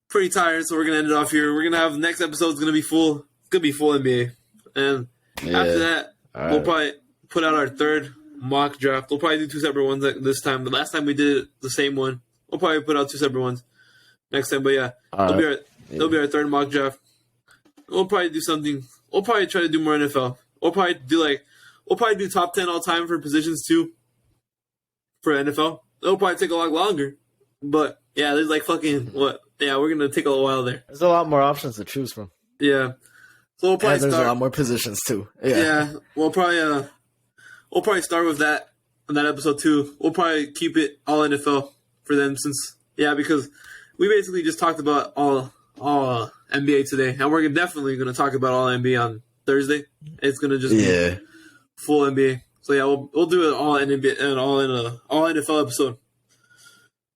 Pretty tired, so we're going to end it off here. We're going to have the next episode's going to be full. It's going to be full NBA. And after that, we'll probably put out our third mock draft. We'll probably do two separate ones this time. The last time we did the same one. We'll probably put out two separate ones next time. But yeah, it'll be our third mock draft. We'll probably do something. We'll probably try to do more NFL. We'll probably do top 10 all time for positions too. For NFL, it'll probably take a lot longer. But yeah, there's like fucking what? Yeah, we're gonna take a little while there. There's a lot more options to choose from. Yeah, so we'll probably there's a lot more positions too. Yeah, we'll probably start with that on that episode too. We'll probably keep it all NFL for them because we basically just talked about all NBA today, and we're definitely going to talk about all NBA on Thursday. It's going to just be full NBA. So yeah, we'll do it all NBA and all NFL episode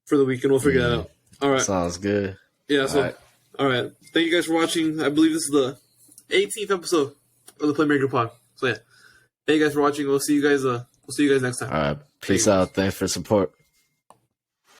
for the week, and we'll figure that out. All right, sounds good. Yeah. So all right, thank you guys for watching. I believe this is the 18th episode of the Playmaker Pod. So yeah, thank you guys for watching. We'll see you guys. Next time. All right, peace out. Thanks for support.